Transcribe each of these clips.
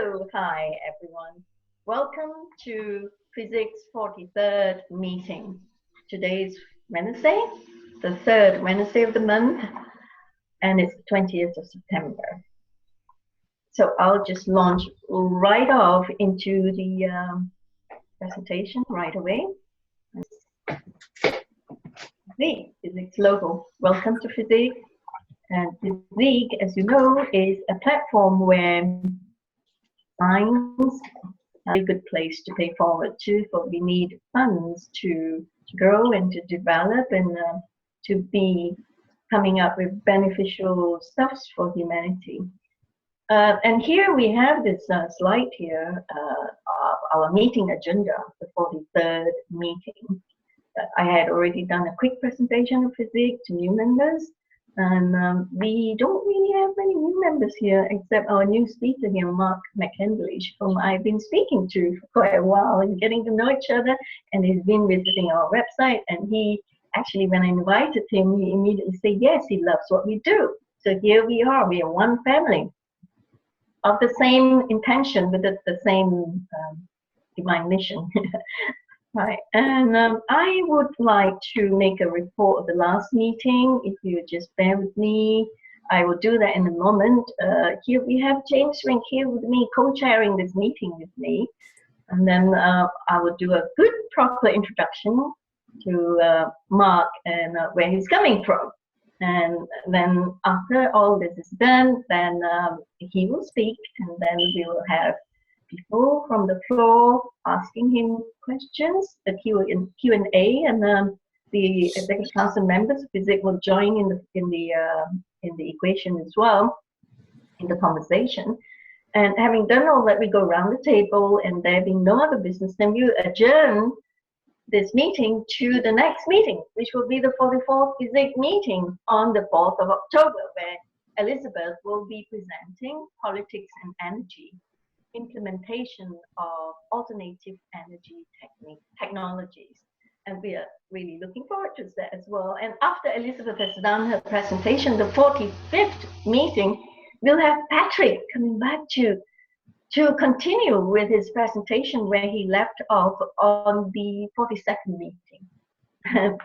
Hi everyone. Welcome to Physics 43rd meeting. Today is Wednesday, the third Wednesday of the month, and it's the 20th of September. So I'll just launch right off into the presentation right away. The Physics logo. Welcome to Physics. And Physics, as you know, is a platform where science a good place to pay forward to, but we need funds to grow and to develop and to be coming up with beneficial stuffs for humanity. And here we have this slide here of our meeting agenda, the 43rd meeting. I had already done a quick presentation of physics to new members. And we don't really have many new members here, except our new speaker here, McCandlish, whom I've been speaking to for quite a while and getting to know each other. And he's been visiting our website. And he actually, when I invited him, he immediately said, yes, he loves what we do. So here we are one family of the same intention, with the same divine mission. Right, and I would like to make a report of the last meeting. If you just bear with me, I will do that in a moment. Here we have James Rink here with me, co-chairing this meeting with me. And then I will do a good, proper introduction to Mark and where he's coming from. And then after all this is done, then he will speak, and then we will have people from the floor asking him questions, the Q&A, and the executive council members of physics will join in the equation as well, in the conversation. And having done all that, we go around the table, and there being no other business, then we adjourn this meeting to the next meeting, which will be the 44th physics meeting on the 4th of October, where Elizabeth will be presenting politics and energy, implementation of alternative energy technologies, and we are really looking forward to that as well. And after Elizabeth has done her presentation, the 45th meeting, we'll have Patrick coming back to continue with his presentation where he left off on the 42nd meeting.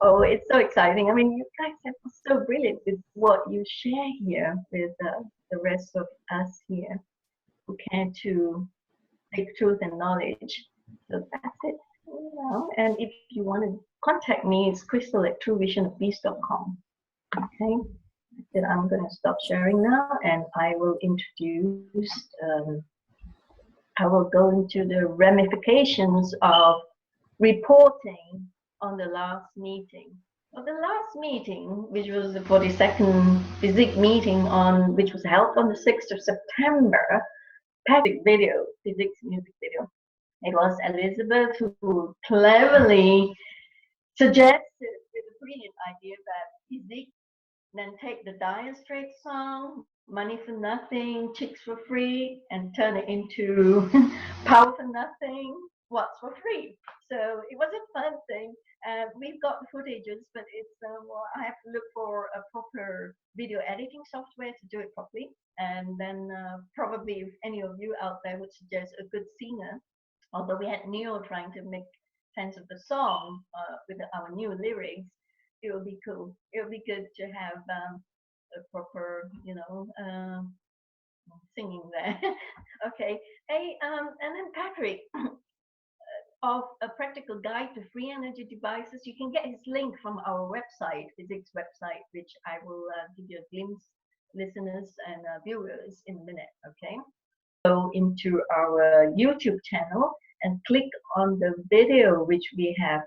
Oh, it's so exciting. I mean, you guys are so brilliant with what you share here with the rest of us here who care to take truth and knowledge. So that's it. And if you want to contact me, it's crystal@truevisionofpeace.com. Okay. Then I'm going to stop sharing now, and I will introduce. I will go into the ramifications of reporting on the last meeting. Well, the last meeting, which was the 42nd physics meeting which was held on the 6th of September. Physics video, physics music video. It was Elizabeth who cleverly suggested with a brilliant idea that physics then take the Dire Straits song, Money for Nothing, Chicks for Free, and turn it into Power for Nothing, What's for Free. So it was a fun thing. We've got footages, but it's well, I have to look for a proper video editing software to do it properly. And then probably if any of you out there would suggest a good singer, although we had Neil trying to make sense of the song with our new lyrics, it would be cool. It would be good to have a proper, singing there. Okay. Hey, and then Patrick, of a practical guide to free energy devices. You can get his link from our website, physics website, which I will give you a glimpse, listeners and viewers, in a minute. Okay. Go into our YouTube channel and click on the video which we have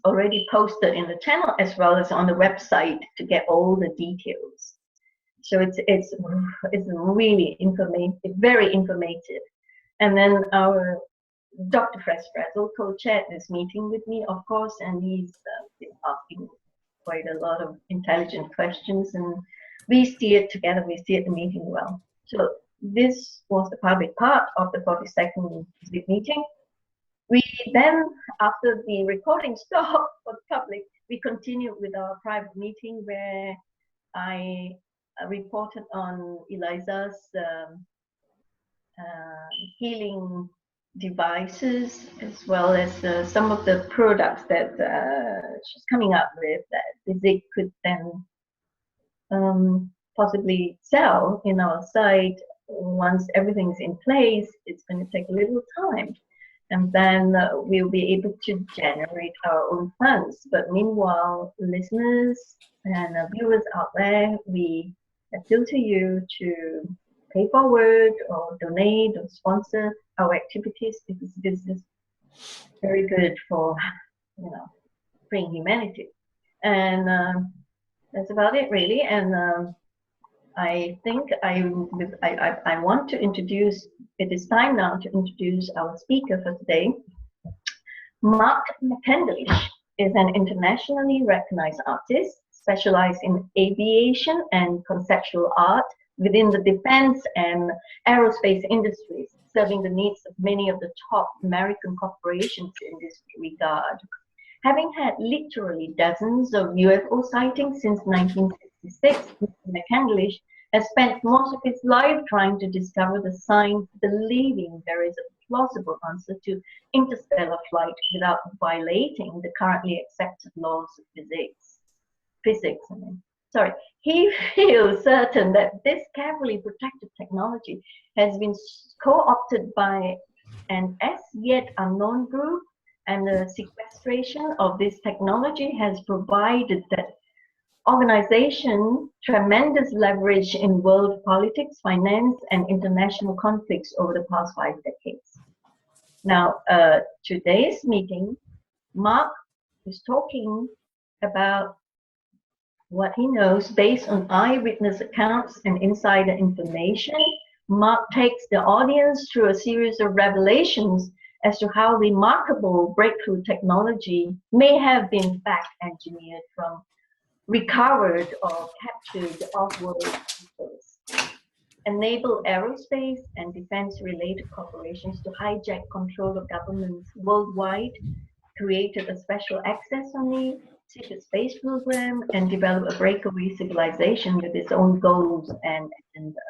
already posted in the channel as well as on the website to get all the details. So it's really informative, very informative. And then our Dr. Fred Frazzle co-chaired this meeting with me, of course, and he's been asking quite a lot of intelligent questions, and we steered together, we steered the meeting well. So this was the public part of the 42nd meeting. We then, after the recording stopped for the public, we continued with our private meeting where I reported on Eliza's healing devices, as well as some of the products that she's coming up with that FESIG could then possibly sell in our site. Once everything's in place, it's going to take a little time, and then we'll be able to generate our own funds. But meanwhile, listeners and viewers out there, we appeal to you to pay forward or donate or sponsor our activities, because this is very good for, you know, freeing humanity. And that's about it, really. And I think I want to introduce, it is time now to introduce our speaker for today. McCandlish is an internationally recognized artist specialized in aviation and conceptual art within the defense and aerospace industries, serving the needs of many of the top American corporations in this regard. Having had literally dozens of UFO sightings since 1966, Mr. McCandlish has spent most of his life trying to discover the signs, believing there is a plausible answer to interstellar flight without violating the currently accepted laws of physics. He feels certain that this carefully protected technology has been co-opted by an as yet unknown group, and the sequestration of this technology has provided that organization tremendous leverage in world politics, finance, and international conflicts over the past 5 decades. Now, today's meeting, Mark is talking about what he knows based on eyewitness accounts and insider information. Mark takes the audience through a series of revelations as to how remarkable breakthrough technology may have been fact-engineered from recovered or captured off-world systems, enable aerospace and defense-related corporations to hijack control of governments worldwide, created a special access-only secret space program, and develop a breakaway civilization with its own goals and agenda.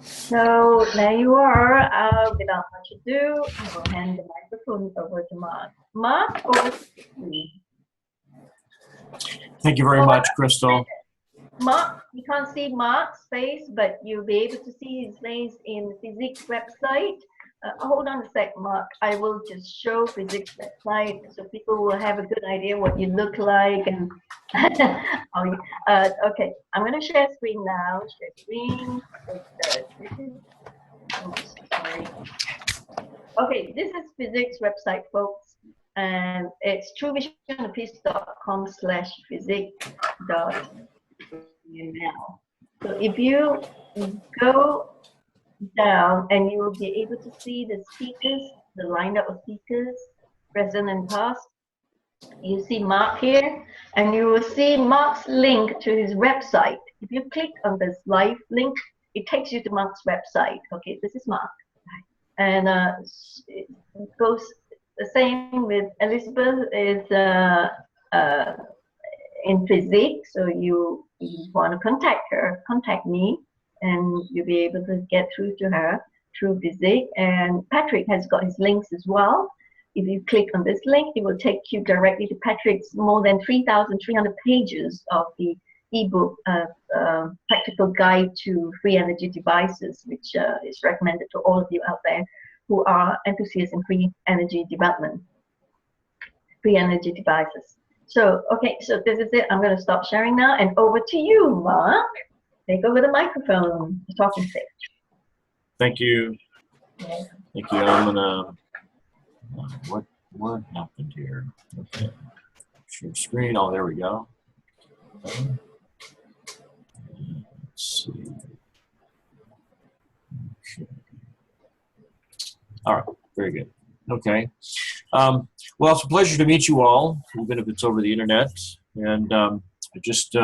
So there you are. Without much ado, I will hand the microphone over to Mark. Mark, over to you. Thank you very much, Crystal. Mark, you can't see Mark's face, but you'll be able to see his face in the FESIG website. Hold on a sec, Mark. I will just show FESIG website so people will have a good idea what you look like. And okay, I'm going to share screen now. Share screen. Sorry. Okay, this is FESIG's website, folks, and it's truevisionopeace.com/FESIG.now. So if you go down, and you will be able to see the speakers, the lineup of speakers, present and past. You see Mark here, and you will see Mark's link to his website. If you click on this live link, it takes you to Mark's website. Okay, this is Mark. And it goes the same with Elizabeth, is in FESIG, so you want to contact her, contact me, and you'll be able to get through to her through FESIG. And Patrick has got his links as well. If you click on this link, it will take you directly to Patrick's more than 3,300 pages of the ebook, Practical Guide to Free Energy Devices, which is recommended to all of you out there who are enthusiasts in free energy development, free energy devices. So, okay, so this is it. I'm going to stop sharing now, and over to you, Mark. Take over the microphone, the talking stage. Thank you. Yeah. Thank you. I'm gonna. What happened here? Okay. Share screen. Oh, there we go. Okay. Let's see. Okay. All right. Very good. Okay. Well, it's a pleasure to meet you all, even if it's over the internet. And I just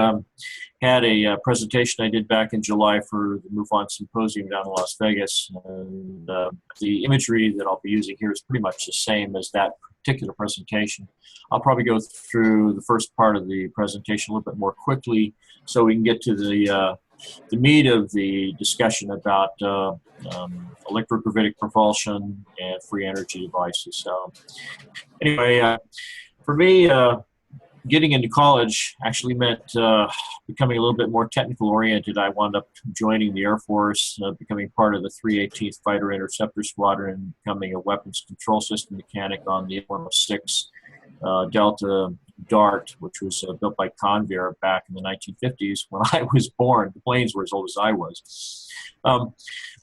had a presentation I did back in July for the MUFON Symposium down in Las Vegas. And the imagery that I'll be using here is pretty much the same as that particular presentation. I'll probably go through the first part of the presentation a little bit more quickly so we can get to the the meat of the discussion about electrogravitic propulsion and free energy devices. So anyway, for me, getting into college actually meant becoming a little bit more technical oriented. I wound up joining the Air Force, becoming part of the 318th Fighter Interceptor Squadron, becoming a weapons control system mechanic on the 106 Delta Dart, which was built by Convair back in the 1950s when I was born. The planes were as old as I was. A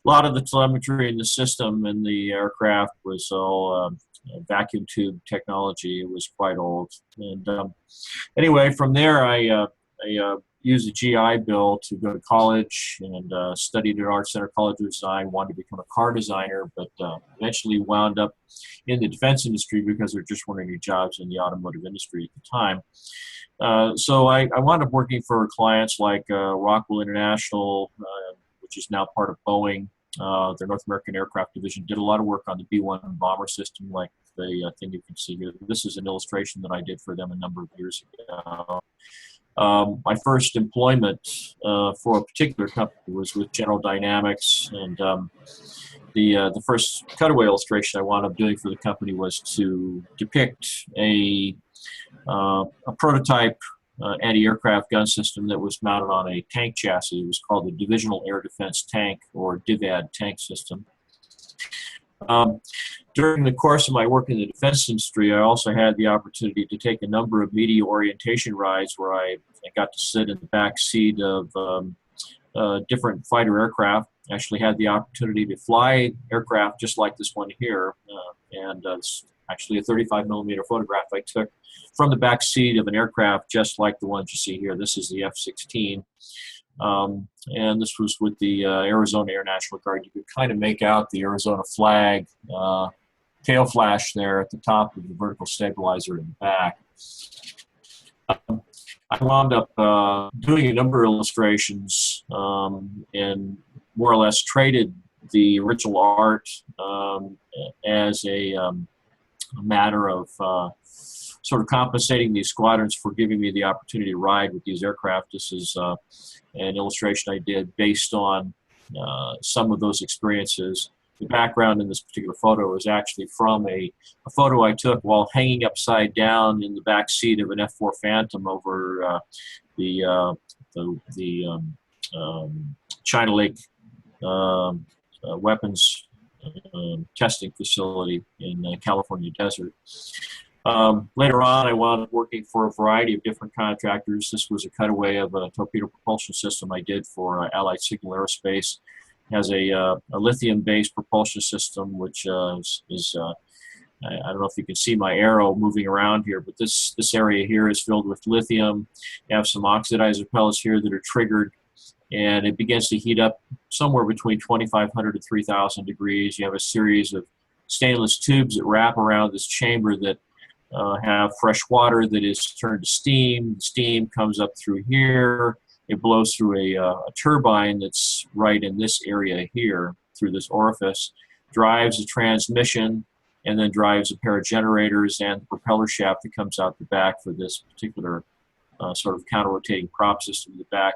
lot of the telemetry in the system and the aircraft was all vacuum tube technology. It was quite old. And anyway, from there, I used a GI Bill to go to college and studied at Art Center College of Design. Wanted to become a car designer, but eventually wound up in the defense industry because there just weren't any jobs in the automotive industry at the time. So I wound up working for clients like Rockwell International, which is now part of Boeing. Their North American Aircraft Division did a lot of work on the B-1 bomber system, like the thing you can see here. This is an illustration that I did for them a number of years ago. My first employment for a particular company was with General Dynamics, and the first cutaway illustration I wound up doing for the company was to depict a prototype anti-aircraft gun system that was mounted on a tank chassis. It was called the Divisional Air Defense Tank, or DIVAD tank system. During the course of my work in the defense industry, I also had the opportunity to take a number of media orientation rides where I got to sit in the back seat of different fighter aircraft. I actually had the opportunity to fly aircraft just like this one here, and it's actually a 35 millimeter photograph I took from the back seat of an aircraft just like the ones you see here. This is the F-16. And this was with the Arizona Air National Guard. You could kind of make out the Arizona flag tail flash there at the top of the vertical stabilizer in the back. I wound up doing a number of illustrations and more or less traded the original art as a matter of sort of compensating these squadrons for giving me the opportunity to ride with these aircraft. This is an illustration I did based on some of those experiences. The background in this particular photo is actually from a photo I took while hanging upside down in the back seat of an F-4 Phantom over the China Lake weapons testing facility in the California desert. Later on, I wound up working for a variety of different contractors. This was a cutaway of a torpedo propulsion system I did for Allied Signal Aerospace. It has a lithium-based propulsion system, which is I don't know if you can see my arrow moving around here, but this area here is filled with lithium. You have some oxidizer pellets here that are triggered, and it begins to heat up somewhere between 2,500 to 3,000 degrees. You have a series of stainless tubes that wrap around this chamber that have fresh water that is turned to steam. The steam comes up through here. It blows through a turbine that's right in this area here through this orifice, drives a transmission, and then drives a pair of generators and the propeller shaft that comes out the back for this particular sort of counter-rotating prop system in the back.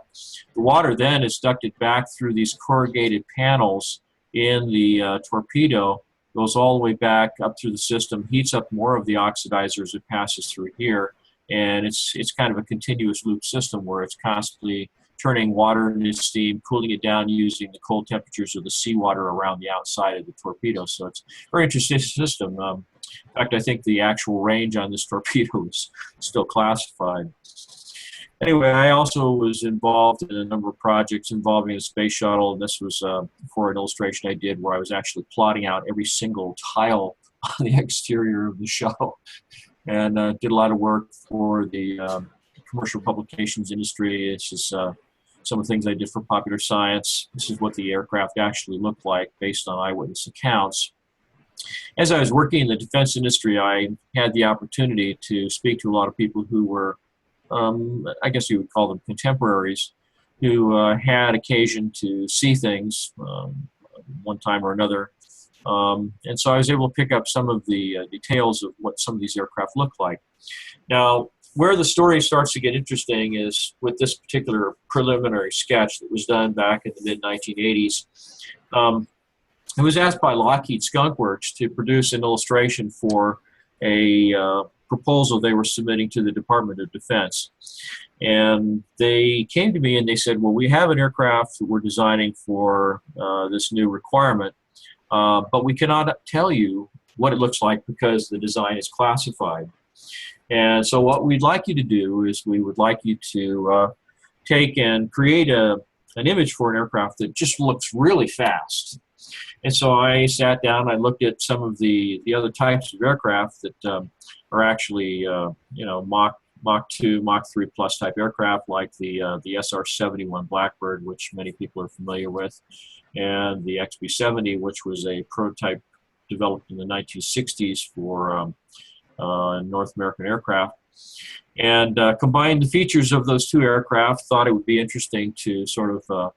The water then is ducted back through these corrugated panels in the torpedo, goes all the way back up through the system, heats up more of the oxidizer as it passes through here, and it's kind of a continuous loop system where it's constantly turning water into steam, cooling it down using the cold temperatures of the seawater around the outside of the torpedo. So it's a very interesting system. In fact, I think the actual range on this torpedo is still classified. Anyway, I also was involved in a number of projects involving the space shuttle, and this was for an illustration I did where I was actually plotting out every single tile on the exterior of the shuttle, and did a lot of work for the commercial publications industry. It's just some of the things I did for Popular Science. This is what the aircraft actually looked like based on eyewitness accounts. As I was working in the defense industry, I had the opportunity to speak to a lot of people who were I guess you would call them contemporaries, who had occasion to see things one time or another. And so I was able to pick up some of the details of what some of these aircraft look like. Now, where the story starts to get interesting is with this particular preliminary sketch that was done back in the mid-1980s. I was asked by Lockheed Skunk Works to produce an illustration for a proposal they were submitting to the Department of Defense. And they came to me and they said, well, we have an aircraft that we're designing for this new requirement, but we cannot tell you what it looks like because the design is classified. And so what we'd like you to do is we would like you to take and create an image for an aircraft that just looks really fast. And so I sat down, I looked at some of the other types of aircraft that are actually, you know, Mach 2, Mach 3 plus type aircraft, like the SR-71 Blackbird, which many people are familiar with, and the XB-70, which was a prototype developed in the 1960s for North American aircraft. And combined the features of those two aircraft, thought it would be interesting to sort of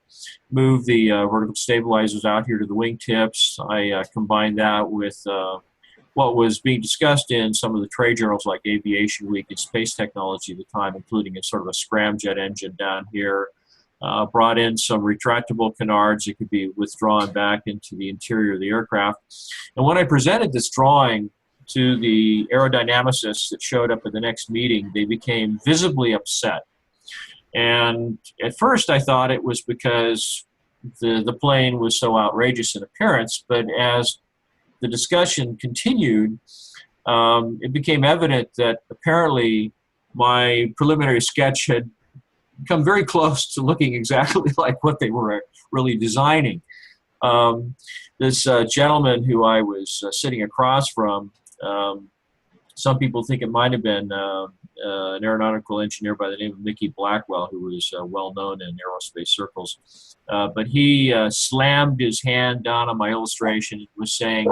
move the vertical stabilizers out here to the wingtips. I combined that with what was being discussed in some of the trade journals like Aviation Week and Space Technology at the time, including a sort of a scramjet engine down here. Brought in some retractable canards that could be withdrawn back into the interior of the aircraft. And when I presented this drawing to the aerodynamicists that showed up at the next meeting, they became visibly upset. And at first I thought it was because the plane was so outrageous in appearance, but as the discussion continued, it became evident that apparently my preliminary sketch had come very close to looking exactly like what they were really designing. This gentleman who I was sitting across from, some people think it might have been an aeronautical engineer by the name of Mickey Blackwell, who was well known in aerospace circles. But he slammed his hand down on my illustration and was saying,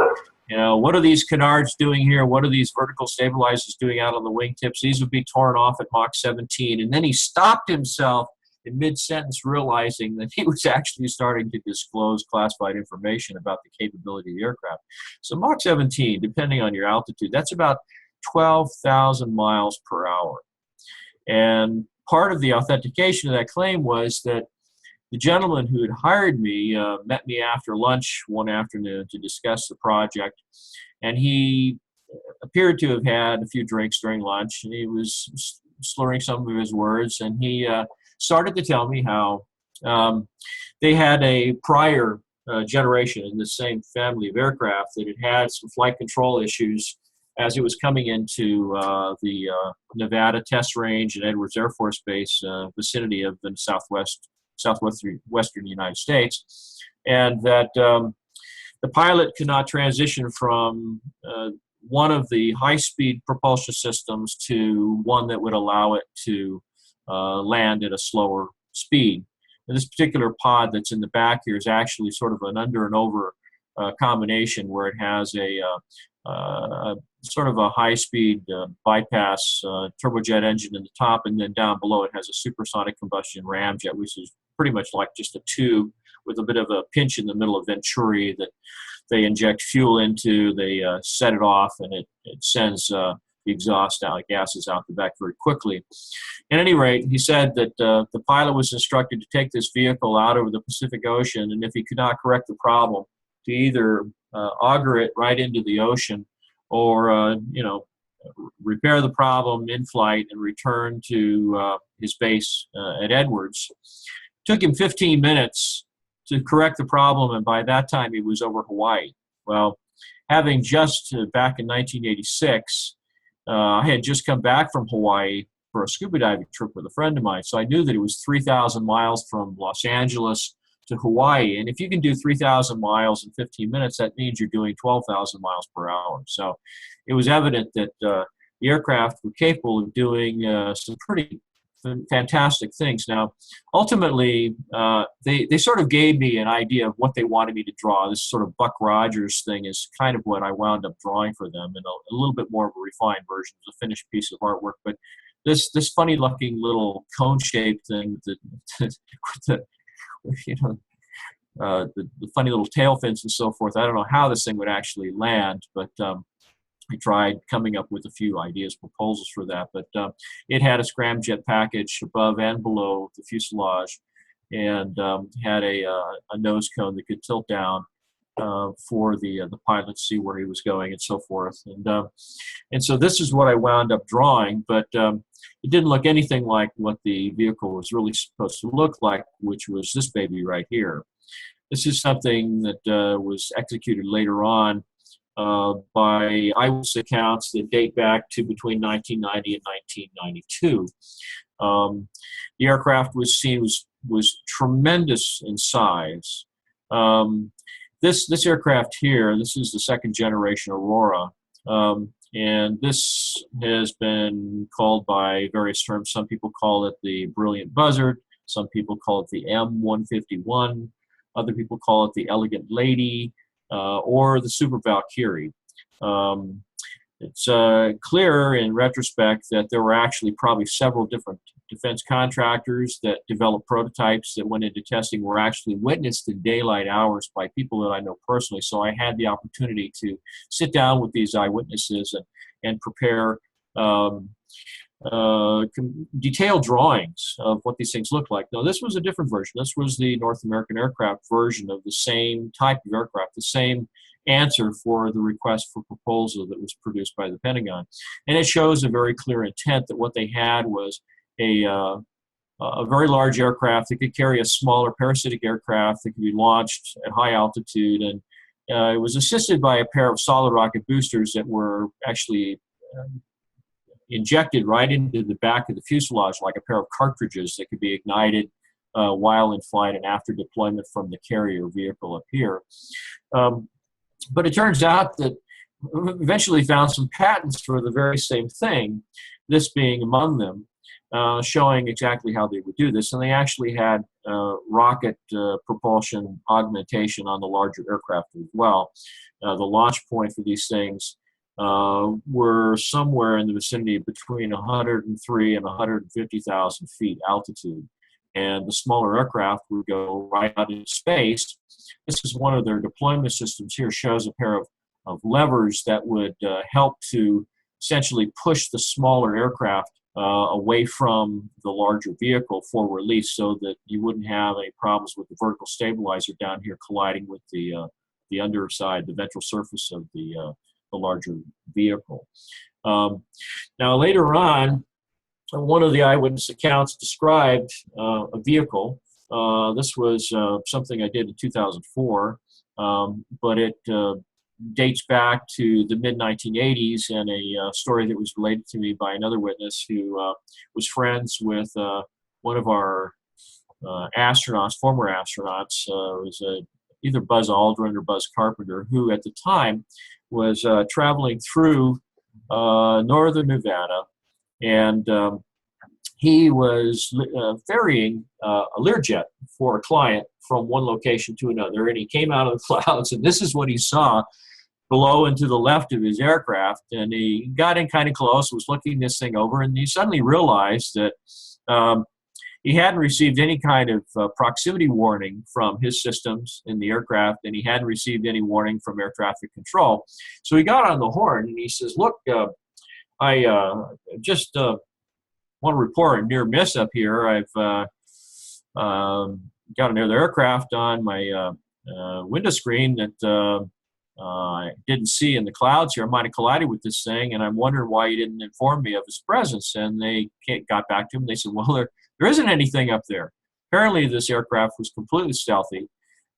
you know, what are these canards doing here? What are these vertical stabilizers doing out on the wingtips? These would be torn off at Mach 17. And then he stopped himself in mid-sentence, realizing that he was actually starting to disclose classified information about the capability of the aircraft. So Mach 17, depending on your altitude, that's about 12,000 miles per hour. And part of the authentication of that claim was that the gentleman who had hired me met me after lunch one afternoon to discuss the project, and he appeared to have had a few drinks during lunch, and he was slurring some of his words, and he started to tell me how they had a prior generation in the same family of aircraft that had had some flight control issues as it was coming into the Nevada test range and Edwards Air Force Base vicinity of the southwestern United States, and that the pilot could not transition from one of the high-speed propulsion systems to one that would allow it to land at a slower speed. And this particular pod that's in the back here is actually sort of an under and over combination where it has a sort of a high-speed bypass turbojet engine in the top, and then down below it has a supersonic combustion ramjet, which is pretty much like just a tube with a bit of a pinch in the middle of venturi that they inject fuel into. They set it off, and it sends the exhaust out, gases out the back very quickly. At any rate, he said that the pilot was instructed to take this vehicle out over the Pacific Ocean, and if he could not correct the problem, to either auger it right into the ocean or, you know, repair the problem in flight and return to his base at Edwards. It took him 15 minutes to correct the problem, and by that time he was over Hawaii. Well, having just back in 1986, I had just come back from Hawaii for a scuba diving trip with a friend of mine, so I knew that it was 3,000 miles from Los Angeles to Hawaii, and if you can do 3,000 miles in 15 minutes, that means you're doing 12,000 miles per hour. So it was evident that the aircraft were capable of doing some pretty fantastic things. Now, ultimately, they sort of gave me an idea of what they wanted me to draw. This sort of Buck Rogers thing is kind of what I wound up drawing for them, and a little bit more of a refined version of a finished piece of artwork. But this funny-looking little cone-shaped thing that you know, the funny little tail fins and so forth. I don't know how this thing would actually land, but I tried coming up with a few ideas, proposals for that, but it had a scramjet package above and below the fuselage, and had a nose cone that could tilt down for the pilot to see where he was going and so forth. And so this is what I wound up drawing, but it didn't look anything like what the vehicle was really supposed to look like, which was this baby right here. This is something that was executed later on by eyewitness accounts that date back to between 1990 and 1992. The aircraft was seen was tremendous in size. This aircraft here, this is the second generation Aurora, and this has been called by various terms. Some people call it the Brilliant Buzzard, some people call it the M151, other people call it the Elegant Lady, or the Super Valkyrie. It's clear in retrospect that there were actually probably several different defense contractors that developed prototypes that went into testing, were actually witnessed in daylight hours by people that I know personally. So I had the opportunity to sit down with these eyewitnesses and prepare detailed drawings of what these things look like. Now, this was a different version. This was the North American aircraft version of the same type of aircraft, the same answer for the request for proposal that was produced by the Pentagon. And it shows a very clear intent that what they had was a very large aircraft that could carry a smaller parasitic aircraft that could be launched at high altitude. And it was assisted by a pair of solid rocket boosters that were actually injected right into the back of the fuselage like a pair of cartridges that could be ignited while in flight and after deployment from the carrier vehicle up here. But it turns out that eventually found some patents for the very same thing, this being among them, showing exactly how they would do this. And they actually had rocket propulsion augmentation on the larger aircraft as well. The launch point for these things were somewhere in the vicinity between 103 and 150,000 feet altitude. And the smaller aircraft would go right out into space. This is one of their deployment systems here, shows a pair of levers that would help to essentially push the smaller aircraft away from the larger vehicle for release, so that you wouldn't have any problems with the vertical stabilizer down here colliding with the underside, the ventral surface of the larger vehicle. Now later on, one of the eyewitness accounts described a vehicle. This was something I did in 2004, but it dates back to the mid-1980s, and a story that was related to me by another witness who was friends with one of our astronauts, former astronauts. It was either Buzz Aldrin or Buzz Carpenter, who at the time was traveling through northern Nevada, and he was ferrying a Learjet for a client from one location to another, and he came out of the clouds, and this is what he saw below and to the left of his aircraft. And he got in kind of close, was looking this thing over, and he suddenly realized that he hadn't received any kind of proximity warning from his systems in the aircraft, and he hadn't received any warning from air traffic control. So he got on the horn, and he says, look, I just want to report a near miss up here. I've got another aircraft on my window screen that I didn't see in the clouds here. I might have collided with this thing, and I'm wondering why you didn't inform me of his presence. And they got back to him. They said, well, there isn't anything up there. Apparently, this aircraft was completely stealthy.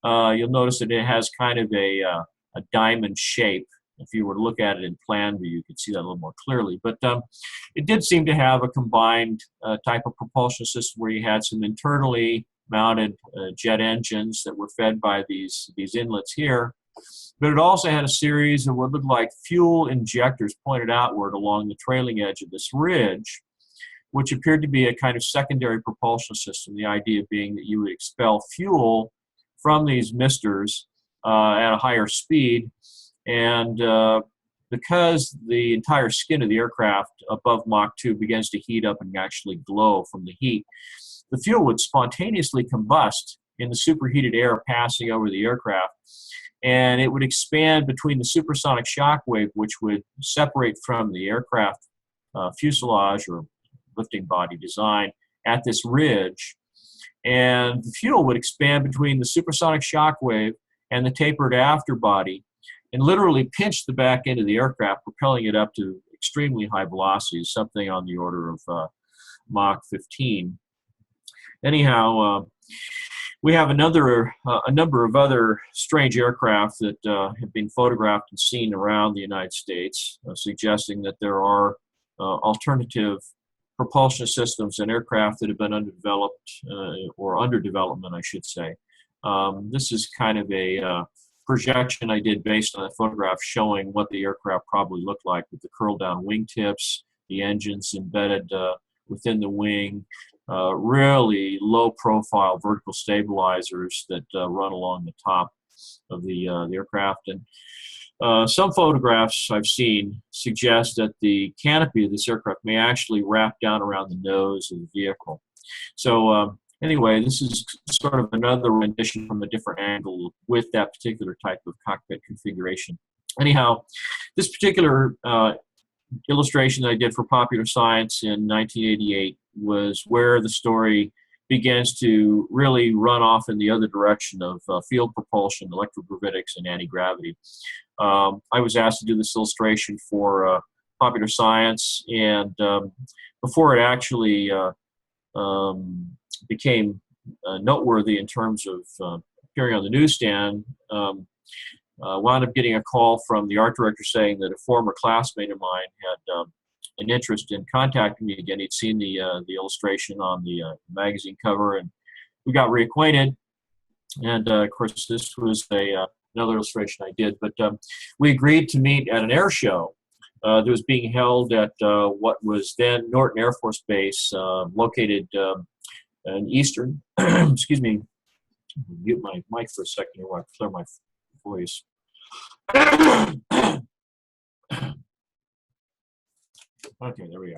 You'll notice that it has kind of a diamond shape. If you were to look at it in plan view, you could see that a little more clearly. But it did seem to have a combined type of propulsion system where you had some internally mounted jet engines that were fed by these inlets here. But it also had a series of what looked like fuel injectors pointed outward along the trailing edge of this ridge, which appeared to be a kind of secondary propulsion system, the idea being that you would expel fuel from these misters at a higher speed. And because the entire skin of the aircraft above Mach 2 begins to heat up and actually glow from the heat, the fuel would spontaneously combust in the superheated air passing over the aircraft. and it would expand between the supersonic shock wave, which would separate from the aircraft fuselage or lifting body design at this ridge, and the fuel would expand between the supersonic shock wave and the tapered afterbody and literally pinch the back end of the aircraft, propelling it up to extremely high velocities, something on the order of Mach 15. Anyhow, we have a number of other strange aircraft that have been photographed and seen around the United States, suggesting that there are alternative propulsion systems and aircraft that have been underdeveloped, or under development, I should say. This is kind of a projection I did based on a photograph showing what the aircraft probably looked like, with the curled down wingtips, the engines embedded within the wing, really low profile vertical stabilizers that run along the top of the aircraft. And some photographs I've seen suggest that the canopy of this aircraft may actually wrap down around the nose of the vehicle. So anyway, this is sort of another rendition from a different angle with that particular type of cockpit configuration. Anyhow, this particular illustration that I did for Popular Science in 1988 was where the story begins to really run off in the other direction of field propulsion, electrogravitics, and anti-gravity. I was asked to do this illustration for Popular Science, and before it actually became noteworthy in terms of appearing on the newsstand, wound up getting a call from the art director saying that a former classmate of mine had an interest in contacting me again. He'd seen the illustration on the magazine cover, and we got reacquainted. And of course, this was another illustration I did. But we agreed to meet at an air show that was being held at what was then Norton Air Force Base, located in Eastern. Excuse me. Mute my mic for a second here while I clear my voice. Okay, there we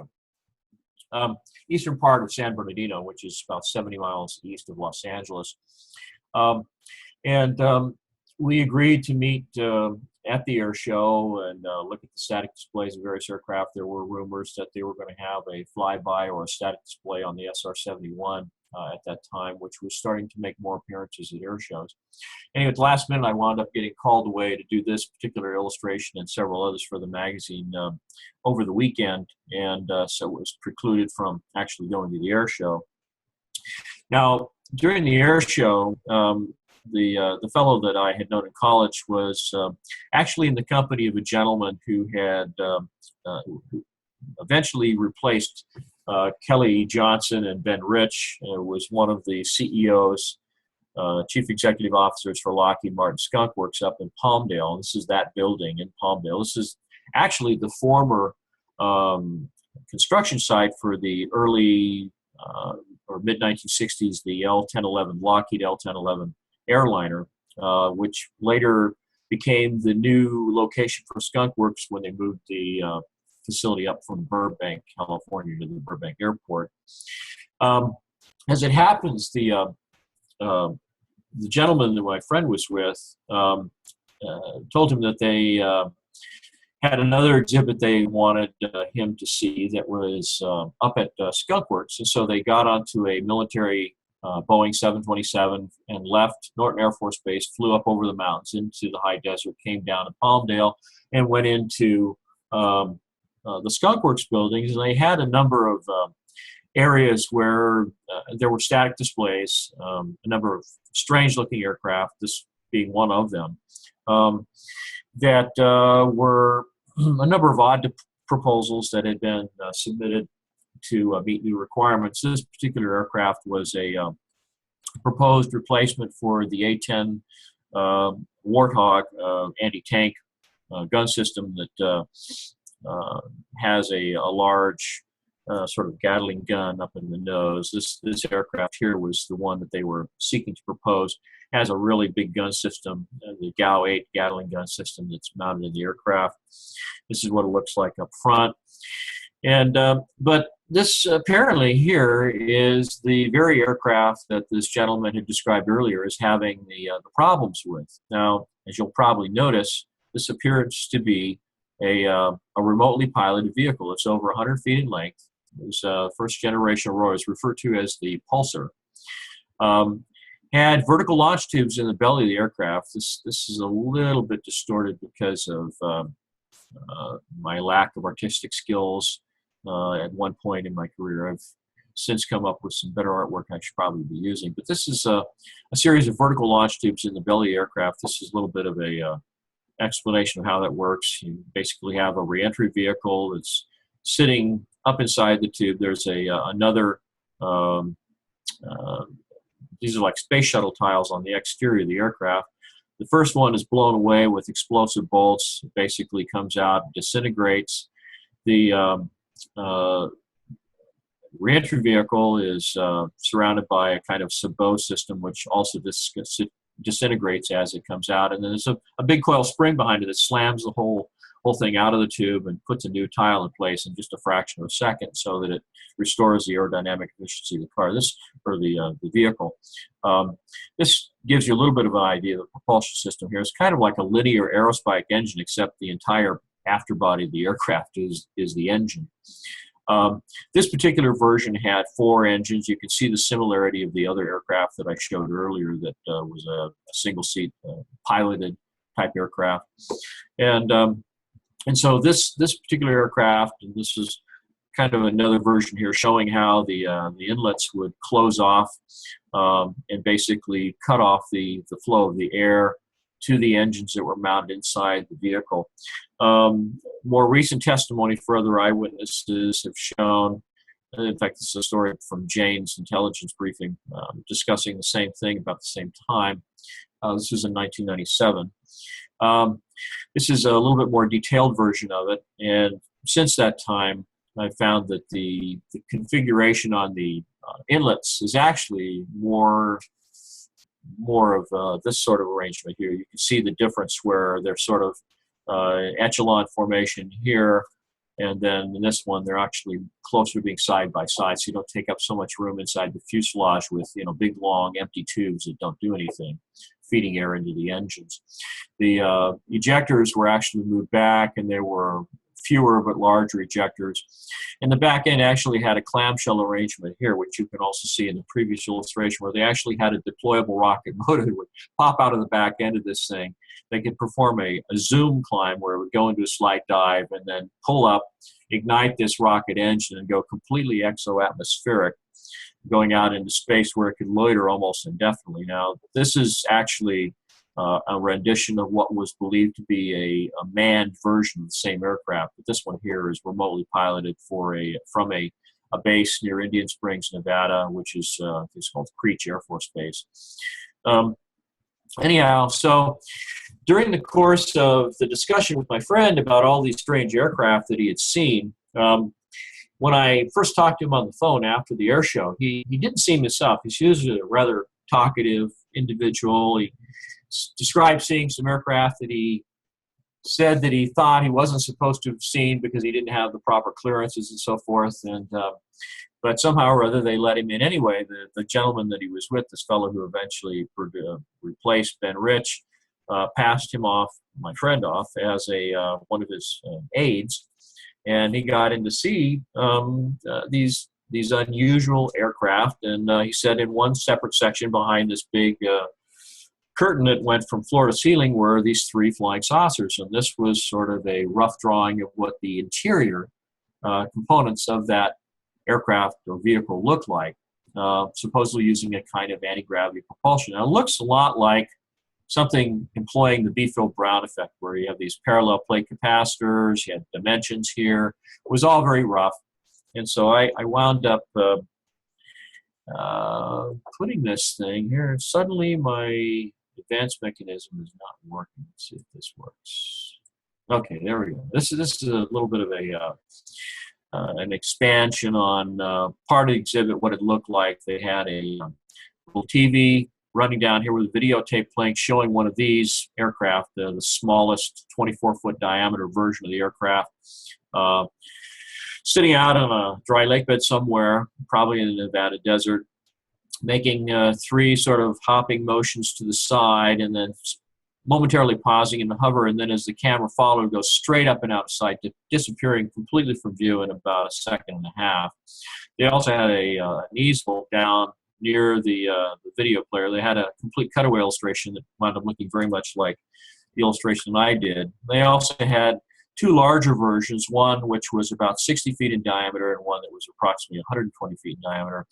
go. Eastern part of San Bernardino, which is about 70 miles east of Los Angeles. We agreed to meet at the air show and look at the static displays of various aircraft. There were rumors that they were going to have a flyby or a static display on the SR-71 at that time, which was starting to make more appearances at air shows. Anyway, at the last minute, I wound up getting called away to do this particular illustration and several others for the magazine over the weekend, and so it was precluded from actually going to the air show. Now, during the air show, the fellow that I had known in college was actually in the company of a gentleman who had who eventually replaced Kelly Johnson and Ben Rich, was one of the CEOs, chief executive officers for Lockheed Martin Skunk Works up in Palmdale. This is that building in Palmdale. This is actually the former construction site for the early or mid-1960s, the L-1011, Lockheed L-1011 airliner, which later became the new location for Skunk Works when they moved the facility up from Burbank, California to the Burbank airport. As it happens, the gentleman that my friend was with told him that they had another exhibit they wanted him to see that was up at Skunk Works, and so they got onto a military Boeing 727 and left Norton Air Force Base, flew up over the mountains into the high desert, came down to Palmdale, and went into the Skunk Works buildings. And they had a number of areas where there were static displays, a number of strange-looking aircraft, this being one of them, that were a number of odd proposals that had been submitted to meet new requirements. This particular aircraft was a proposed replacement for the A-10 Warthog anti-tank gun system that has a large sort of Gatling gun up in the nose. This aircraft here was the one that they were seeking to propose. It has a really big gun system, the GAU-8 Gatling gun system that's mounted in the aircraft. This is what it looks like up front. And but this apparently here is the very aircraft that this gentleman had described earlier as having the problems with. Now, as you'll probably notice, this appears to be a remotely piloted vehicle. It's over 100 feet in length. It was first generation Aurora, is referred to as the Pulsar. Had vertical launch tubes in the belly of the aircraft. This is a little bit distorted because of my lack of artistic skills. At one point in my career, I've since come up with some better artwork I should probably be using. But this is a series of vertical launch tubes in the belly of the aircraft. This is a little bit of a explanation of how that works. You basically have a reentry vehicle that's sitting up inside the tube. There's another, these are like space shuttle tiles on the exterior of the aircraft. The first one is blown away with explosive bolts. It basically comes out, disintegrates. The reentry vehicle is surrounded by a kind of sabot system, which also disintegrates as it comes out. And then there's a big coil spring behind it that slams the whole thing out of the tube and puts a new tile in place in just a fraction of a second, so that it restores the aerodynamic efficiency of the car, or the vehicle. This gives you a little bit of an idea of the propulsion system here. It's kind of like a linear aerospike engine, except the entire afterbody of the aircraft is the engine. This particular version had 4 engines. You can see the similarity of the other aircraft that I showed earlier that was a single-seat piloted type aircraft. And so this particular aircraft, and this is kind of another version here showing how the inlets would close off and basically cut off the flow of the air to the engines that were mounted inside the vehicle. More recent testimony for other eyewitnesses have shown, in fact, this is a story from Jane's intelligence briefing discussing the same thing about the same time. This was in 1997. This is a little bit more detailed version of it, and since that time, I found that the configuration on the inlets is actually more of this sort of arrangement here. You can see the difference where they're sort of echelon formation here, and then in this one they're actually closer to being side by side, so you don't take up so much room inside the fuselage with big long empty tubes that don't do anything, feeding air into the engines. The ejectors were actually moved back, and there were fewer but larger ejectors. And the back end actually had a clamshell arrangement here, which you can also see in the previous illustration, where they actually had a deployable rocket motor that would pop out of the back end of this thing. They could perform a zoom climb where it would go into a slight dive and then pull up, ignite this rocket engine, and go completely exo-atmospheric, going out into space where it could loiter almost indefinitely. Now, this is actually a rendition of what was believed to be a manned version of the same aircraft, but this one here is remotely piloted from a base near Indian Springs, Nevada, which is called Creech Air Force Base. Anyhow, so during the course of the discussion with my friend about all these strange aircraft that he had seen, when I first talked to him on the phone after the air show, he didn't seem this up. He's usually a rather talkative individual. He described seeing some aircraft that he said that he thought he wasn't supposed to have seen because he didn't have the proper clearances and so forth. And but somehow or other they let him in anyway. The gentleman that he was with, this fellow who eventually replaced Ben Rich, passed him off, my friend off, as one of his aides, and he got in to see these unusual aircraft. And he said in one separate section behind this big curtain that went from floor to ceiling were these 3 flying saucers, and this was sort of a rough drawing of what the interior components of that aircraft or vehicle looked like, supposedly using a kind of anti-gravity propulsion. Now, it looks a lot like something employing the Biefeld-Brown effect, where you have these parallel plate capacitors, you had dimensions here. It was all very rough, and so I wound up putting this thing here, and suddenly my advanced mechanism is not working. Let's see if this works. Okay, there we go. This is a little bit of an expansion on part of the exhibit, what it looked like. They had a little TV running down here with a videotape playing, showing one of these aircraft, the smallest 24-foot diameter version of the aircraft. sitting out on a dry lake bed somewhere, probably in the Nevada desert, making 3 sort of hopping motions to the side, and then momentarily pausing in the hover, and then as the camera followed, goes straight up and out of sight, disappearing completely from view in about a second and a half. They also had an easel down near the video player. They had a complete cutaway illustration that wound up looking very much like the illustration I did. They also had 2 larger versions, one which was about 60 feet in diameter and one that was approximately 120 feet in diameter.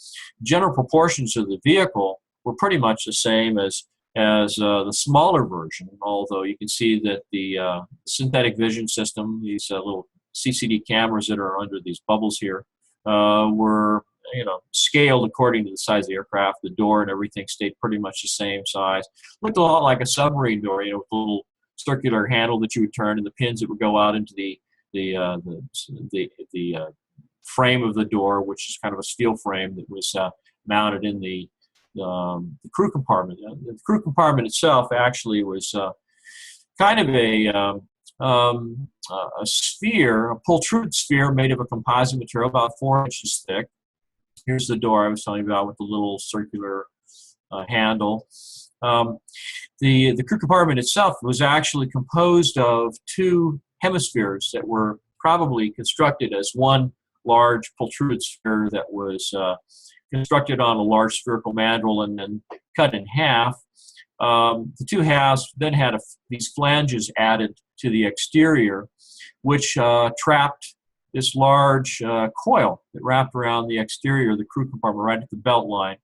General proportions of the vehicle were pretty much the same as the smaller version, although you can see that the synthetic vision system, these little CCD cameras that are under these bubbles here, were scaled according to the size of the aircraft. The door and everything stayed pretty much the same size. Looked a lot like a submarine door, with a little circular handle that you would turn and the pins that would go out into the frame of the door, which is kind of a steel frame that was mounted in the crew compartment. The crew compartment itself actually was kind of a sphere, a pultruded sphere made of a composite material about 4 inches thick. Here's the door I was telling you about with the little circular handle. The crew compartment itself was actually composed of 2 hemispheres that were probably constructed as one large pultruded sphere that was constructed on a large spherical mandrel and then cut in half. The 2 halves then had these flanges added to the exterior, which trapped this large coil that wrapped around the exterior of the crew compartment right at the belt line.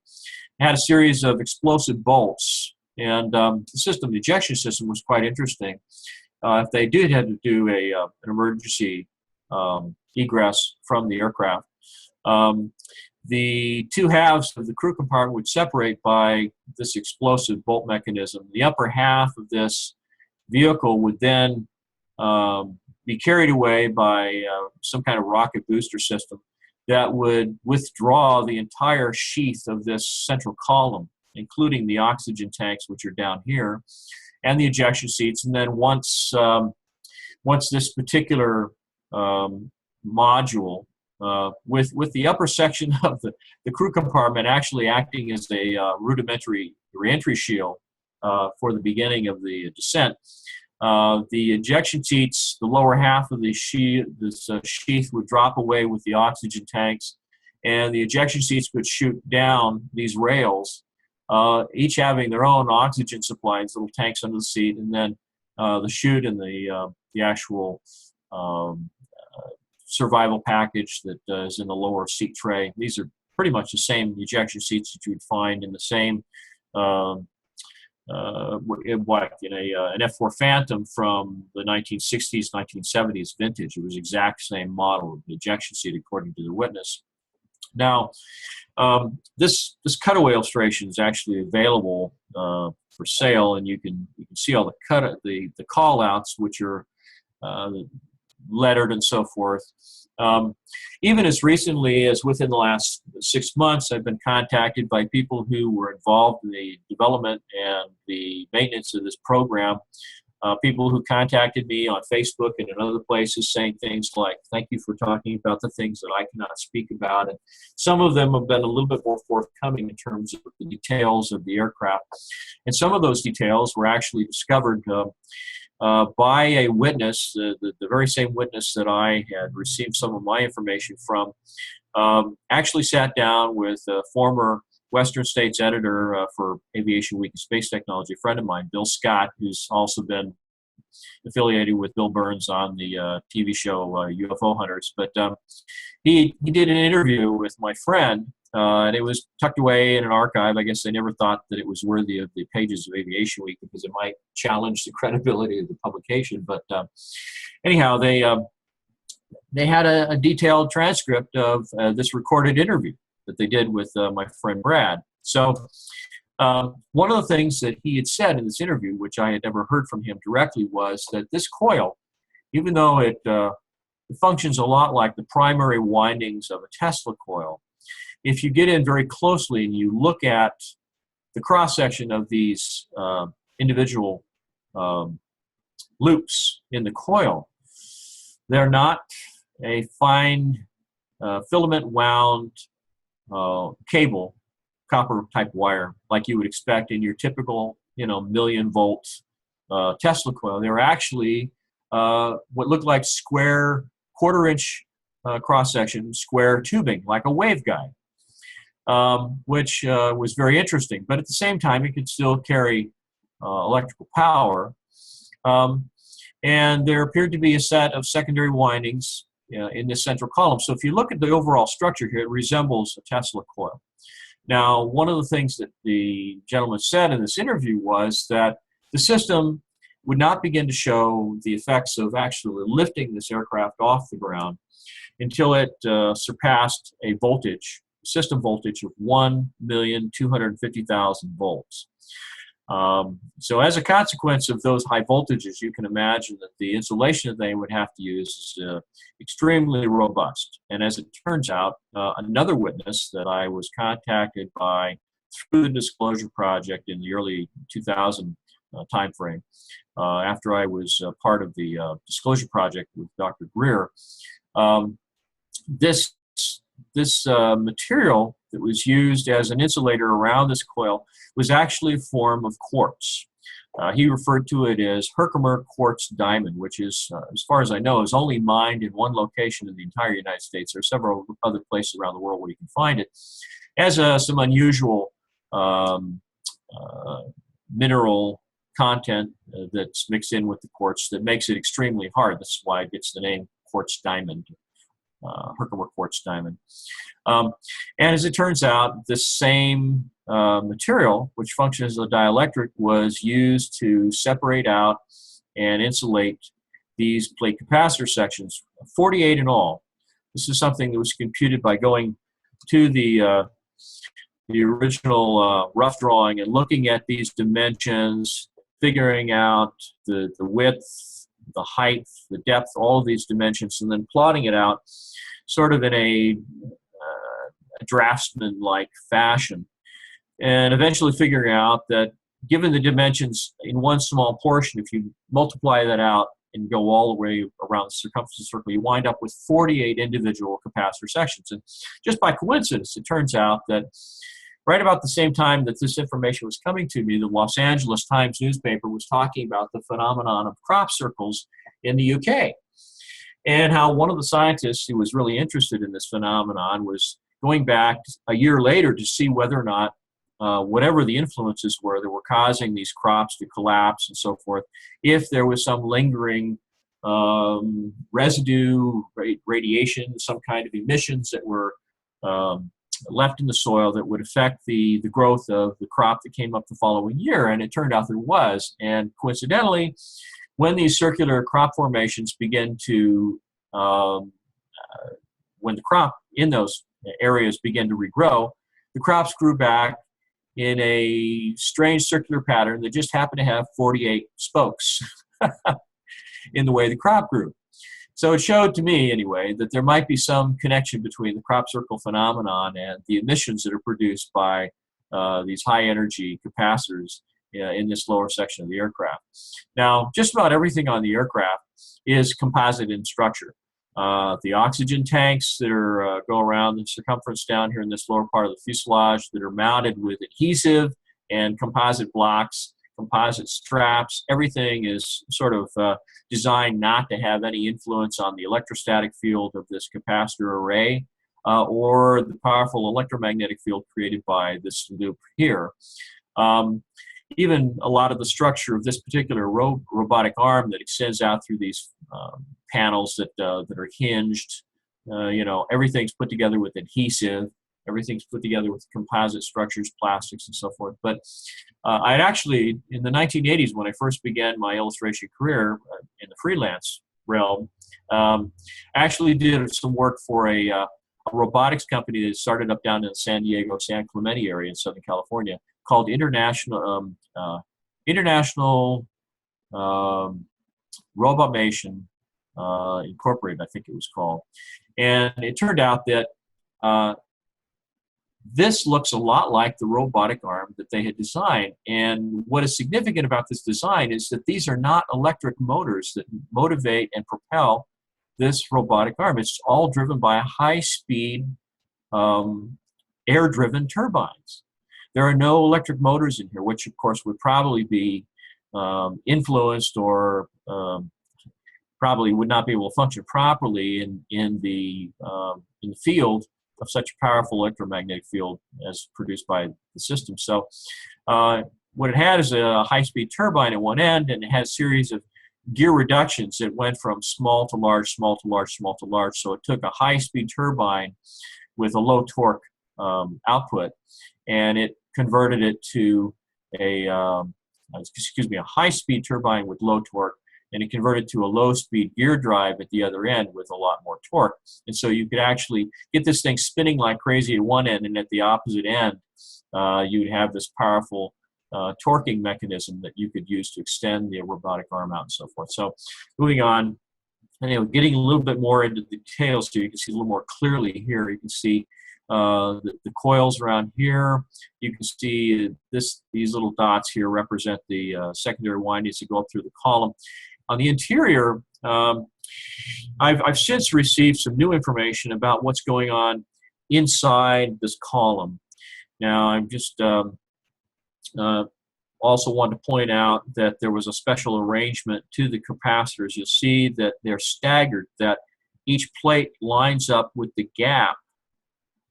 It had a series of explosive bolts, and the ejection system was quite interesting. If they did have to do an emergency egress from the aircraft, the 2 halves of the crew compartment would separate by this explosive bolt mechanism. The upper half of this vehicle would then be carried away by some kind of rocket booster system that would withdraw the entire sheath of this central column, including the oxygen tanks, which are down here, and the ejection seats. And then once this particular module, with the upper section of the crew compartment actually acting as a rudimentary reentry shield for the beginning of the descent, the ejection seats, the lower half of the sheath would drop away with the oxygen tanks, and the ejection seats would shoot down these rails, each having their own oxygen supply, these little tanks under the seat, and then the chute and the actual survival package that is in the lower seat tray. These are pretty much the same ejection seats that you would find in the same an F-4 Phantom from the 1960s, 1970s vintage. It was the exact same model of the ejection seat, according to the witness. Now, this cutaway illustration is actually available for sale, and you can see all the call outs, which are lettered and so forth. Even as recently as within the last 6 months, I've been contacted by people who were involved in the development and the maintenance of this program. People who contacted me on Facebook and in other places saying things like, "Thank you for talking about the things that I cannot speak about." And some of them have been a little bit more forthcoming in terms of the details of the aircraft. And some of those details were actually discovered by a witness, the very same witness that I had received some of my information from, actually sat down with a former Western States editor for Aviation Week and Space Technology, a friend of mine, Bill Scott, who's also been affiliated with Bill Burns on the TV show UFO Hunters. But he did an interview with my friend, and it was tucked away in an archive. I guess they never thought that it was worthy of the pages of Aviation Week because it might challenge the credibility of the publication. But anyhow, they had a detailed transcript of this recorded interview that they did with my friend Brad. So one of the things that he had said in this interview, which I had never heard from him directly, was that this coil, even though it functions a lot like the primary windings of a Tesla coil, if you get in very closely and you look at the cross-section of these individual loops in the coil, they're not a fine filament wound cable, copper type wire, like you would expect in your typical, million volt Tesla coil. They were actually what looked like square quarter-inch cross-section square tubing, like a waveguide, which was very interesting. But at the same time, it could still carry electrical power. And there appeared to be a set of secondary windings in this central column. So if you look at the overall structure here, it resembles a Tesla coil. Now, one of the things that the gentleman said in this interview was that the system would not begin to show the effects of actually lifting this aircraft off the ground until it surpassed a voltage, system voltage of 1,250,000 volts. So as a consequence of those high voltages, you can imagine that the insulation that they would have to use is extremely robust. And as it turns out, another witness that I was contacted by through the Disclosure Project in the early 2000 timeframe, after I was part of the Disclosure Project with Dr. Greer, this material that was used as an insulator around this coil was actually a form of quartz. He referred to it as Herkimer quartz diamond, which is, as far as I know, is only mined in one location in the entire United States. There are several other places around the world where you can find it. It has some unusual mineral content that's mixed in with the quartz that makes it extremely hard. That's why it gets the name quartz diamond. Herkimer quartz diamond. And as it turns out, this same material, which functions as a dielectric, was used to separate out and insulate these plate capacitor sections, 48 in all. This is something that was computed by going to the original rough drawing and looking at these dimensions, figuring out the width, the height, the depth, all of these dimensions, and then plotting it out sort of in a draftsman-like fashion. And eventually figuring out that given the dimensions in one small portion, if you multiply that out and go all the way around the circumference of the circle, you wind up with 48 individual capacitor sections. And just by coincidence, it turns out that right about the same time that this information was coming to me, the Los Angeles Times newspaper was talking about the phenomenon of crop circles in the UK, and how one of the scientists who was really interested in this phenomenon was going back a year later to see whether or not whatever the influences were that were causing these crops to collapse and so forth, if there was some lingering residue, radiation, some kind of emissions that were left in the soil that would affect the growth of the crop that came up the following year. And it turned out there was. And coincidentally, when these circular crop formations begin to, when the crop in those areas begin to regrow, the crops grew back in a strange circular pattern that just happened to have 48 spokes in the way the crop grew. So it showed to me, anyway, that there might be some connection between the crop circle phenomenon and the emissions that are produced by these high-energy capacitors in this lower section of the aircraft. Now, just about everything on the aircraft is composite in structure. The oxygen tanks that are go around the circumference down here in this lower part of the fuselage that are mounted with adhesive and composite blocks, composite straps, everything is sort of designed not to have any influence on the electrostatic field of this capacitor array or the powerful electromagnetic field created by this loop here. Even a lot of the structure of this particular robotic arm that extends out through these panels that are hinged, everything's put together with adhesive. Everything's put together with composite structures, plastics, and so forth. But I'd actually, in the 1980s, when I first began my illustration career in the freelance realm, actually did some work for a robotics company that started up down in the San Diego, San Clemente area in Southern California, called International Robotmation Incorporated, I think it was called. And it turned out that this looks a lot like the robotic arm that they had designed. And what is significant about this design is that these are not electric motors that motivate and propel this robotic arm. It's all driven by high-speed air-driven turbines. There are no electric motors in here, which of course would probably be influenced or probably would not be able to function properly in the field of such a powerful electromagnetic field as produced by the system. So what it had is a high-speed turbine at one end, and it had a series of gear reductions. It went from small to large, small to large, small to large. So it took a high-speed turbine with a low torque output, and it converted it to a high-speed turbine with low torque, and it converted to a low-speed gear drive at the other end with a lot more torque. And so you could actually get this thing spinning like crazy at one end, and at the opposite end, you'd have this powerful torquing mechanism that you could use to extend the robotic arm out and so forth. So moving on, and getting a little bit more into the details so you can see a little more clearly here. You can see the coils around here. You can see these little dots here represent the secondary windings that go up through the column. On the interior, I've since received some new information about what's going on inside this column. Now, I'm just also want to point out that there was a special arrangement to the capacitors. You'll see that they're staggered, that each plate lines up with the gap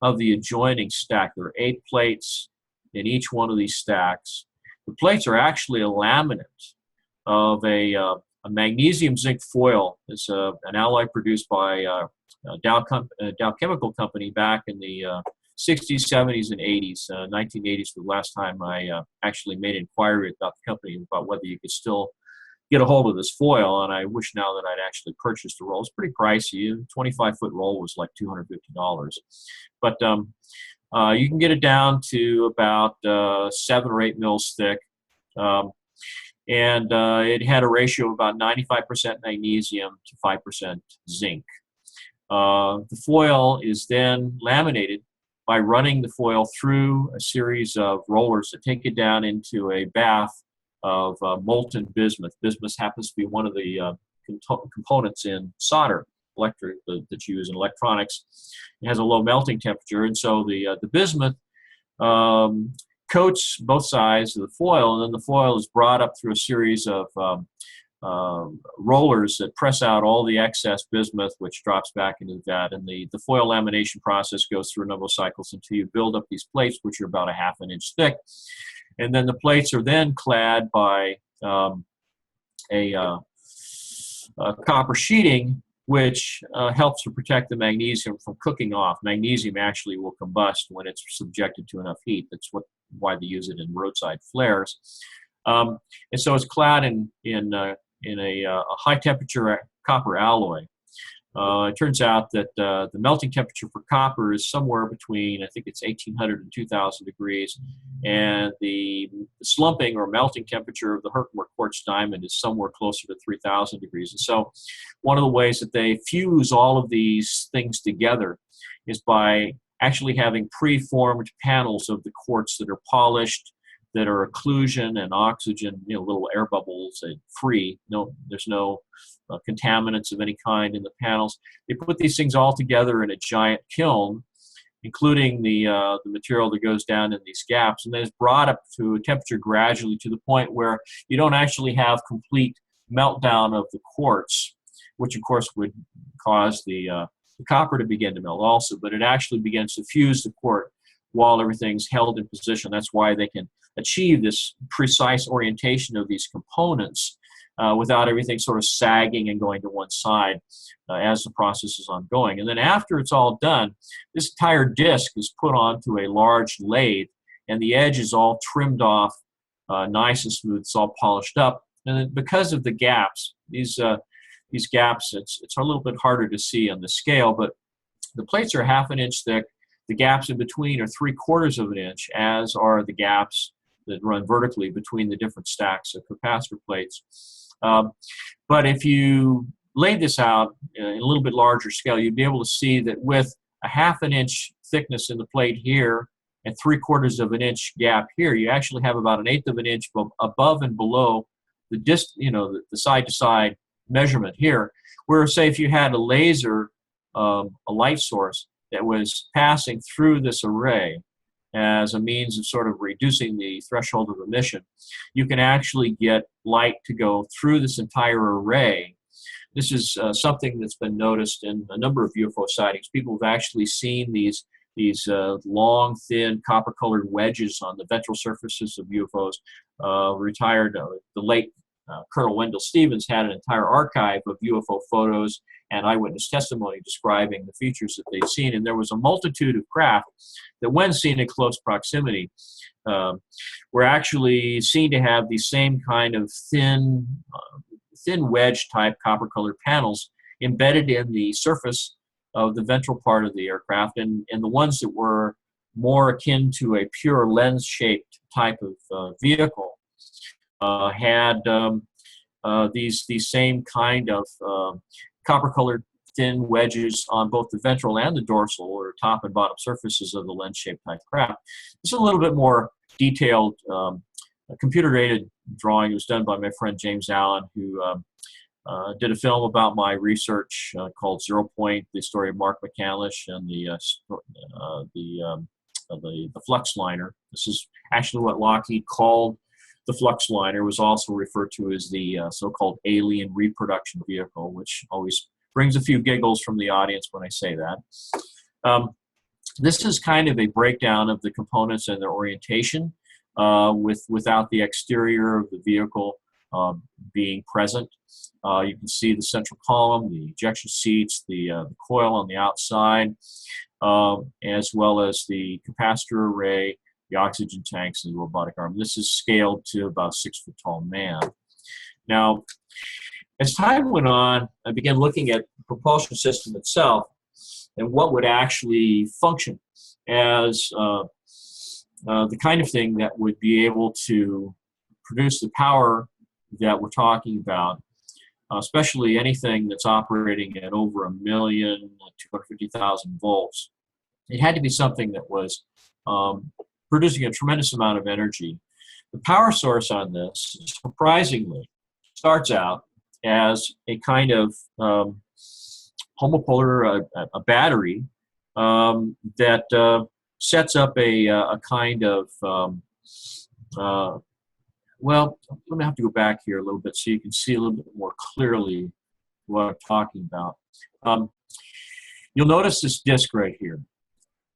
of the adjoining stack. There are 8 plates in each one of these stacks. The plates are actually a laminate of a magnesium zinc foil. It's an alloy produced by Dow Chemical Company back in the 60s, 70s, and 80s. 1980s was the last time I actually made an inquiry about the company about whether you could still get a hold of this foil, and I wish now that I'd actually purchased a roll. It's pretty pricey. A 25-foot roll was like $250. But you can get it down to about 7 or 8 mils thick. And it had a ratio of about 95% magnesium to 5% zinc. The foil is then laminated by running the foil through a series of rollers that take it down into a bath of molten bismuth. Bismuth happens to be one of the components in solder that you use in electronics. It has a low melting temperature, and so the bismuth coats both sides of the foil, and then the foil is brought up through a series of rollers that press out all the excess bismuth, which drops back into that. And the foil lamination process goes through a number of cycles until you build up these plates, which are about a ½ an inch thick. And then the plates are then clad by a copper sheeting, which helps to protect the magnesium from cooking off. Magnesium actually will combust when it's subjected to enough heat. That's why they use it in roadside flares. And so it's clad in a high temperature copper alloy. It turns out that the melting temperature for copper is somewhere between, I think it's 1800 and 2000 degrees, and the slumping or melting temperature of the Herkimer quartz diamond is somewhere closer to 3000 degrees. And so one of the ways that they fuse all of these things together is by actually having pre-formed panels of the quartz that are polished, that are occlusion and oxygen, little air bubbles, free. There's no contaminants of any kind in the panels. They put these things all together in a giant kiln, including the material that goes down in these gaps, and then it's brought up to a temperature gradually to the point where you don't actually have complete meltdown of the quartz, which of course would cause the copper to begin to melt also, but it actually begins to fuse the quartz while everything's held in position. That's why they can achieve this precise orientation of these components without everything sort of sagging and going to one side as the process is ongoing. And then after it's all done, this entire disc is put onto a large lathe, and the edge is all trimmed off nice and smooth. It's all polished up. And then because of the gaps, these gaps, it's a little bit harder to see on the scale, but the plates are ½ an inch thick. The gaps in between are 3/4 of an inch, as are the gaps that run vertically between the different stacks of capacitor plates. But if you laid this out in a little bit larger scale, you'd be able to see that with a ½ an inch thickness in the plate here and 3/4 of an inch gap here, you actually have about an 1/8 of an inch above and below the disc, the side-to-side measurement here, where, say, if you had a laser, a light source that was passing through this array as a means of sort of reducing the threshold of emission, you can actually get light to go through this entire array. This is something that's been noticed in a number of UFO sightings. People have actually seen these long, thin, copper-colored wedges on the ventral surfaces of UFOs. The late Colonel Wendell Stevens had an entire archive of UFO photos and eyewitness testimony describing the features that they'd seen. And there was a multitude of craft that, when seen in close proximity, were actually seen to have the same kind of thin wedge-type copper-colored panels embedded in the surface of the ventral part of the aircraft, and the ones that were more akin to a pure lens-shaped type of vehicle had these same kind of copper-colored thin wedges on both the ventral and the dorsal, or top and bottom surfaces of the lens-shaped type craft. This is a little bit more detailed computer-aided drawing. It was done by my friend James Allen, who did a film about my research called 0 Point, the story of Mark McCandlish and the Fluxliner. This is actually what Lockheed called the Fluxliner. It was also referred to as the so-called alien reproduction vehicle, which always brings a few giggles from the audience when I say that. This is kind of a breakdown of the components and their orientation without the exterior of the vehicle being present. You can see the central column, the ejection seats, the coil on the outside, as well as the capacitor array, the oxygen tanks, and the robotic arm. This is scaled to about a 6-foot-tall man. Now, as time went on, I began looking at the propulsion system itself and what would actually function as the kind of thing that would be able to produce the power that we're talking about, especially anything that's operating at over 1,250,000 volts. It had to be something that was producing a tremendous amount of energy. The power source on this, surprisingly, starts out as a kind of homopolar, a battery that sets up a kind of, well, let me have to go back here a little bit so you can see a little bit more clearly what I'm talking about. You'll notice this disc right here.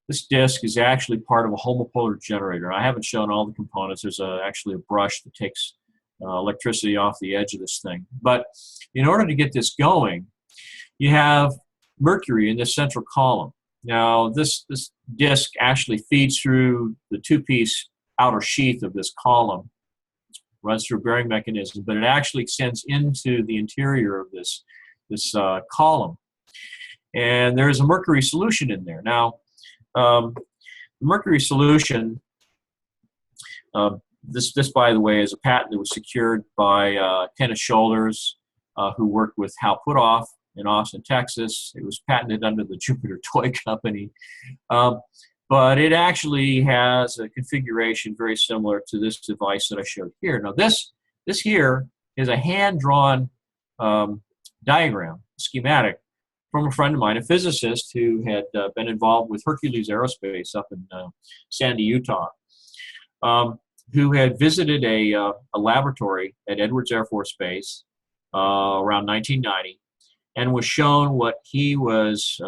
This disc is actually part of a homopolar generator. I haven't shown all the components. There's actually a brush that takes electricity off the edge of this thing. But in order to get this going, you have mercury in this central column. Now, this disc actually feeds through the two-piece outer sheath of this column, runs through a bearing mechanism, but it actually extends into the interior of this column. And there's a mercury solution in there. Now, the mercury solution, this, by the way, is a patent that was secured by Kenneth Shoulders, who worked with Hal Puthoff in Austin, Texas. It was patented under the Jupiter Toy Company. But it actually has a configuration very similar to this device that I showed here. Now, this here is a hand-drawn diagram, schematic, from a friend of mine, a physicist who had been involved with Hercules Aerospace up in Sandy, Utah, who had visited a laboratory at Edwards Air Force Base around 1990 and was shown what he was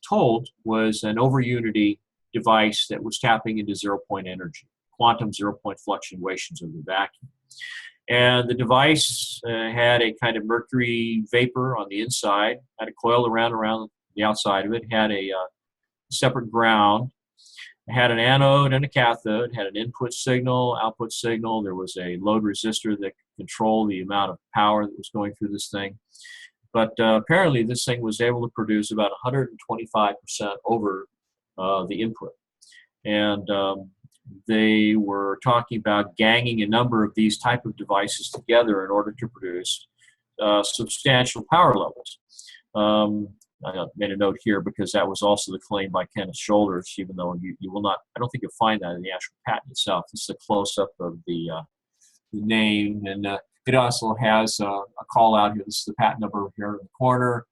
told was an over-unity device that was tapping into zero-point energy, quantum zero-point fluctuations of the vacuum. And the device had a kind of mercury vapor on the inside, had a coil around the outside of it, had a separate ground, it had an anode and a cathode, had an input signal, output signal. There was a load resistor that could control the amount of power that was going through this thing. But apparently this thing was able to produce about 125% over the input. And they were talking about ganging a number of these type of devices together in order to produce substantial power levels. I made a note here because that was also the claim by Kenneth Shoulders, even though you will not, I don't think you'll find that in the actual patent itself. This is a close-up of the name, and It also has a call out here. This is the patent number here in the corner.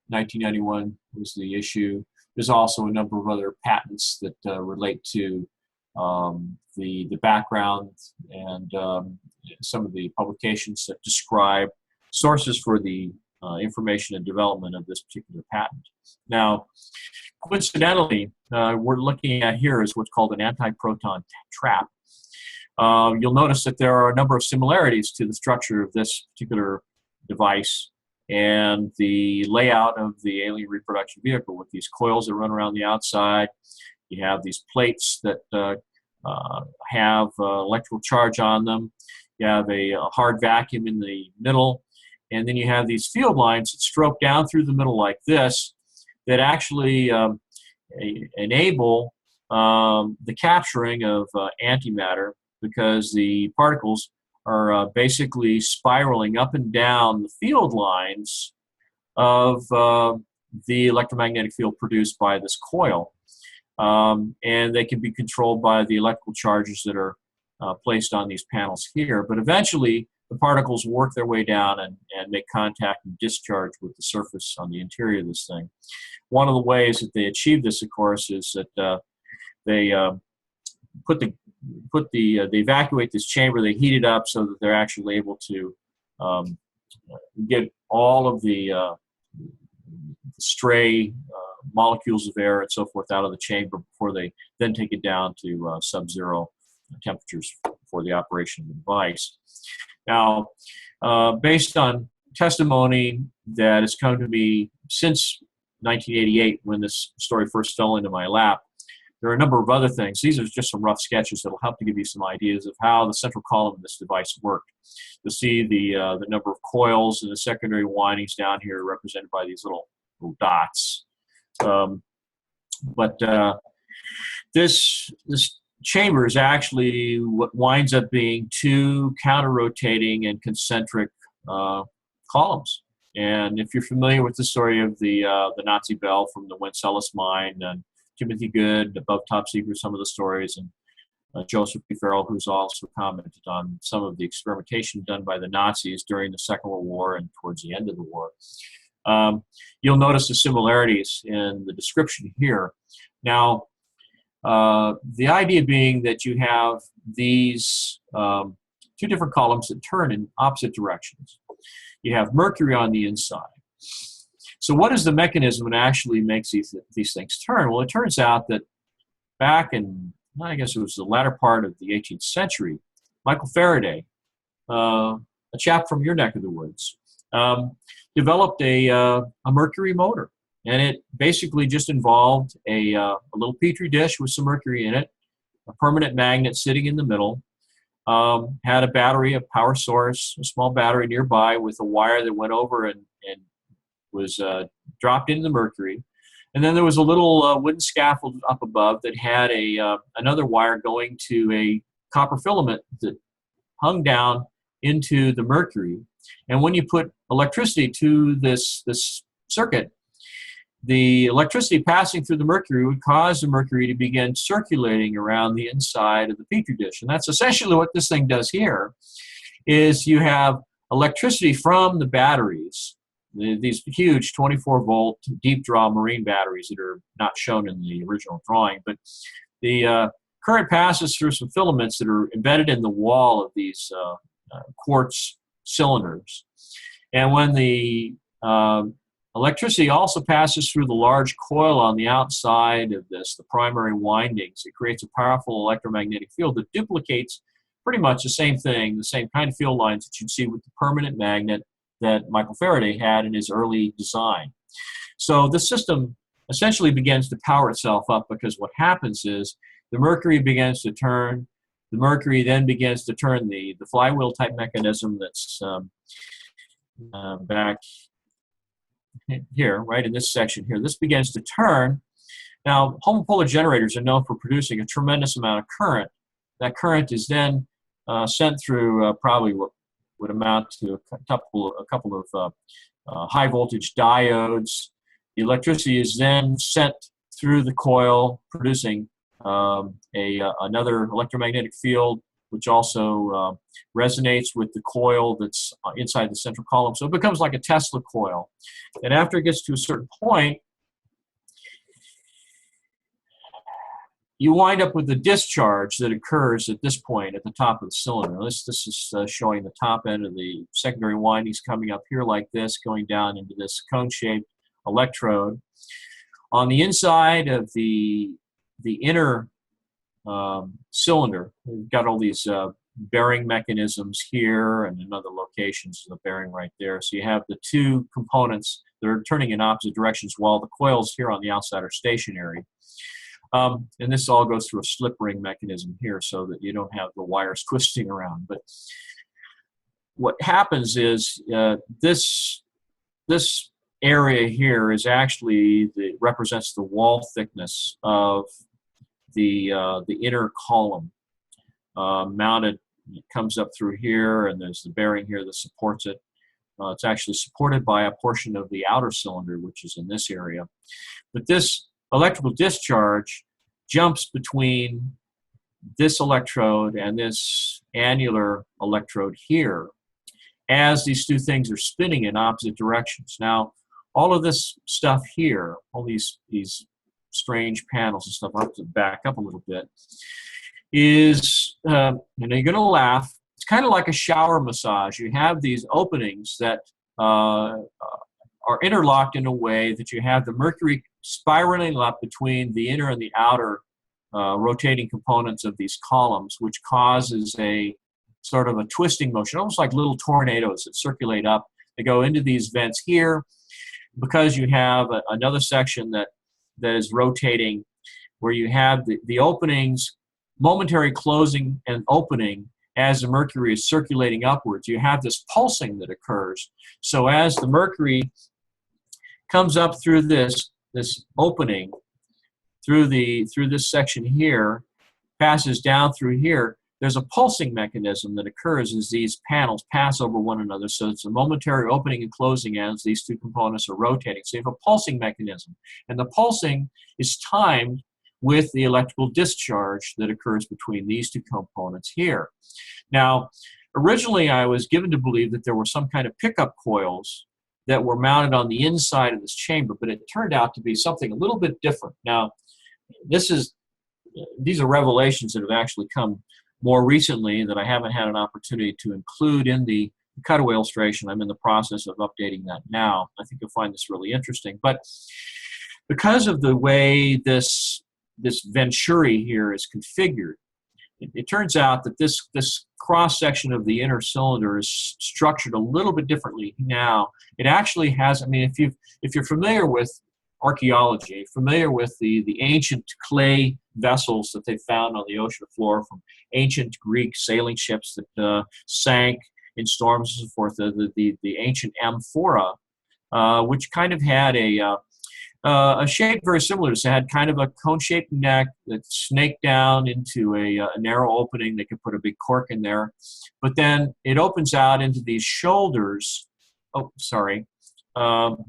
1991 was the issue. There's also a number of other patents that relate to the background and some of the publications that describe sources for the information and development of this particular patent. Now, coincidentally, we're looking at here is what's called an antiproton trap. You'll notice that there are a number of similarities to the structure of this particular device and the layout of the alien reproduction vehicle with these coils that run around the outside. You have these plates that have electrical charge on them. You have a hard vacuum in the middle. And then you have these field lines that stroke down through the middle like this that actually enable the capturing of antimatter, because the particles are basically spiraling up and down the field lines of the electromagnetic field produced by this coil. And they can be controlled by the electrical charges that are placed on these panels here. But eventually, the particles work their way down and make contact and discharge with the surface on the interior of this thing. One of the ways that they achieve this, of course, is that they they evacuate this chamber, they heat it up so that they're actually able to get all of the stray molecules of air and so forth out of the chamber before they then take it down to sub-zero temperatures for the operation of the device. Now, based on testimony that has come to me since 1988, when this story first fell into my lap, there are a number of other things. These are just some rough sketches that will help to give you some ideas of how the central column of this device worked. You'll see the number of coils and the secondary windings down here represented by these little dots. This chamber is actually what winds up being two counter-rotating and concentric columns. And if you're familiar with the story of the Nazi bell from the Wenceslas mine, and Timothy Good, Above Top Secret, some of the stories, and Joseph P. Farrell, who's also commented on some of the experimentation done by the Nazis during the Second World War and towards the end of the war. You'll notice the similarities in the description here. Now, the idea being that you have these two different columns that turn in opposite directions. You have Mercury on the inside. So what is the mechanism that actually makes these things turn? Well, it turns out that back in, I guess it was the latter part of the 18th century, Michael Faraday, a chap from your neck of the woods, developed a Mercury motor. And it basically just involved a little petri dish with some mercury in it, a permanent magnet sitting in the middle, had a battery, a power source, a small battery nearby with a wire that went over and was dropped into the mercury. And then there was a little wooden scaffold up above that had another wire going to a copper filament that hung down into the mercury. And when you put electricity to this circuit, the electricity passing through the mercury would cause the mercury to begin circulating around the inside of the petri dish. And that's essentially what this thing does here, is you have electricity from the batteries, these huge 24-volt deep draw marine batteries that are not shown in the original drawing, but the current passes through some filaments that are embedded in the wall of these quartz cylinders. And when the electricity also passes through the large coil on the outside of this, the primary windings, it creates a powerful electromagnetic field that duplicates pretty much the same thing, the same kind of field lines that you'd see with the permanent magnet that Michael Faraday had in his early design. So the system essentially begins to power itself up, because what happens is the mercury begins to turn. The mercury then begins to turn the flywheel type mechanism that's back here, right in this section here. This begins to turn. Now, homopolar generators are known for producing a tremendous amount of current. That current is then sent through probably what would amount to a couple of high voltage diodes. The electricity is then sent through the coil, producing another electromagnetic field which also resonates with the coil that's inside the central column. So it becomes like a Tesla coil. And after it gets to a certain point, you wind up with the discharge that occurs at this point at the top of the cylinder. This is showing the top end of the secondary windings coming up here like this, going down into this cone-shaped electrode. On the inside of the inner cylinder, we've got all these bearing mechanisms here, and in other locations the bearing right there. So you have the two components that are turning in opposite directions while the coils here on the outside are stationary. And this all goes through a slip ring mechanism here so that you don't have the wires twisting around. But what happens is this area here is actually represents the wall thickness of the inner column mounted. It comes up through here, and there's the bearing here that supports it. It's actually supported by a portion of the outer cylinder, which is in this area. But this electrical discharge jumps between this electrode and this annular electrode here as these two things are spinning in opposite directions. Now, all of this stuff here, all these strange panels and stuff, I'll have to back up a little bit, is, and you're going to laugh, it's kind of like a shower massage. You have these openings that are interlocked in a way that you have the mercury spiraling up between the inner and the outer rotating components of these columns, which causes a sort of a twisting motion, almost like little tornadoes that circulate up. They go into these vents here. Because you have another section that is rotating, where you have the openings, momentary closing and opening as the mercury is circulating upwards. You have this pulsing that occurs. So as the mercury comes up through this opening, through this section here, passes down through here, there's a pulsing mechanism that occurs as these panels pass over one another. So it's a momentary opening and closing as these two components are rotating. So you have a pulsing mechanism. And the pulsing is timed with the electrical discharge that occurs between these two components here. Now, originally I was given to believe that there were some kind of pickup coils that were mounted on the inside of this chamber, but it turned out to be something a little bit different. Now, these are revelations that have actually come more recently that I haven't had an opportunity to include in the cutaway illustration. I'm in the process of updating that now. I think you'll find this really interesting. But because of the way this venturi here is configured, it turns out that this cross-section of the inner cylinder is structured a little bit differently now. It actually has, I mean, if you're familiar with archaeology, familiar with the ancient clay vessels that they found on the ocean floor from ancient Greek sailing ships that sank in storms and so forth, the ancient amphora, which kind of had a shape very similar to this. It had kind of a cone-shaped neck that snaked down into a narrow opening. They could put a big cork in there. But then it opens out into these shoulders. Oh, sorry.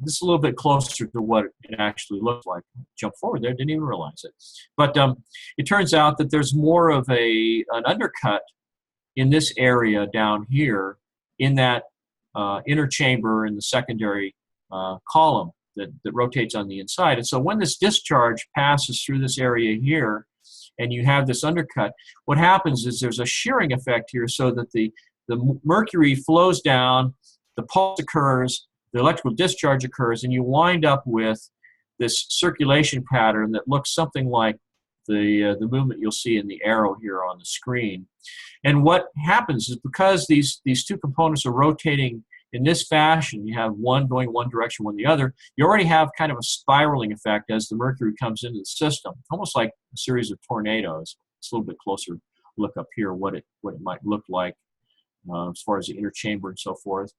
This is a little bit closer to what it actually looked like. Jump forward there, didn't even realize it. But it turns out that there's more of an undercut in this area down here in that inner chamber in the secondary column that rotates on the inside. And so when this discharge passes through this area here and you have this undercut, what happens is there's a shearing effect here so that the mercury flows down, the pulse occurs, the electrical discharge occurs, and you wind up with this circulation pattern that looks something like the movement you'll see in the arrow here on the screen. And what happens is because these two components are rotating in this fashion, you have one going one direction, one the other, you already have kind of a spiraling effect as the mercury comes into the system, almost like a series of tornadoes. It's a little bit closer look up here what it might look like as far as the inner chamber and so forth.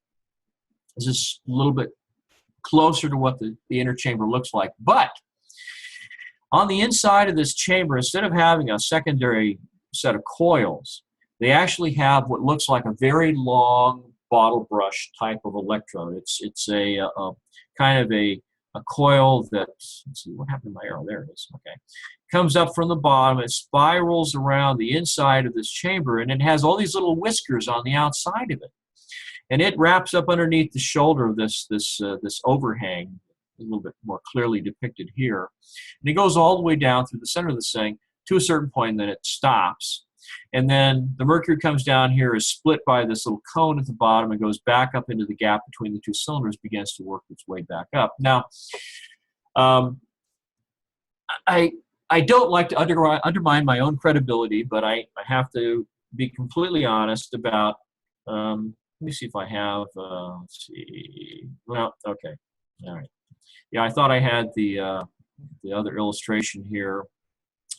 This is a little bit closer to what the inner chamber looks like. But on the inside of this chamber, instead of having a secondary set of coils, they actually have what looks like a very long bottle brush type of electrode. It's a kind of a a coil that, let's see, what happened to my arrow? There it is. Okay. Comes up from the bottom, it spirals around the inside of this chamber, and it has all these little whiskers on the outside of it. And it wraps up underneath the shoulder of this overhang, a little bit more clearly depicted here. And it goes all the way down through the center of this thing to a certain point, and then it stops. And then the mercury comes down here, is split by this little cone at the bottom, and goes back up into the gap between the two cylinders, begins to work its way back up. Now, I don't like to undermine my own credibility, but I have to be completely honest about, let me see if I have, let's see, well, okay, all right. Yeah, I thought I had the other illustration here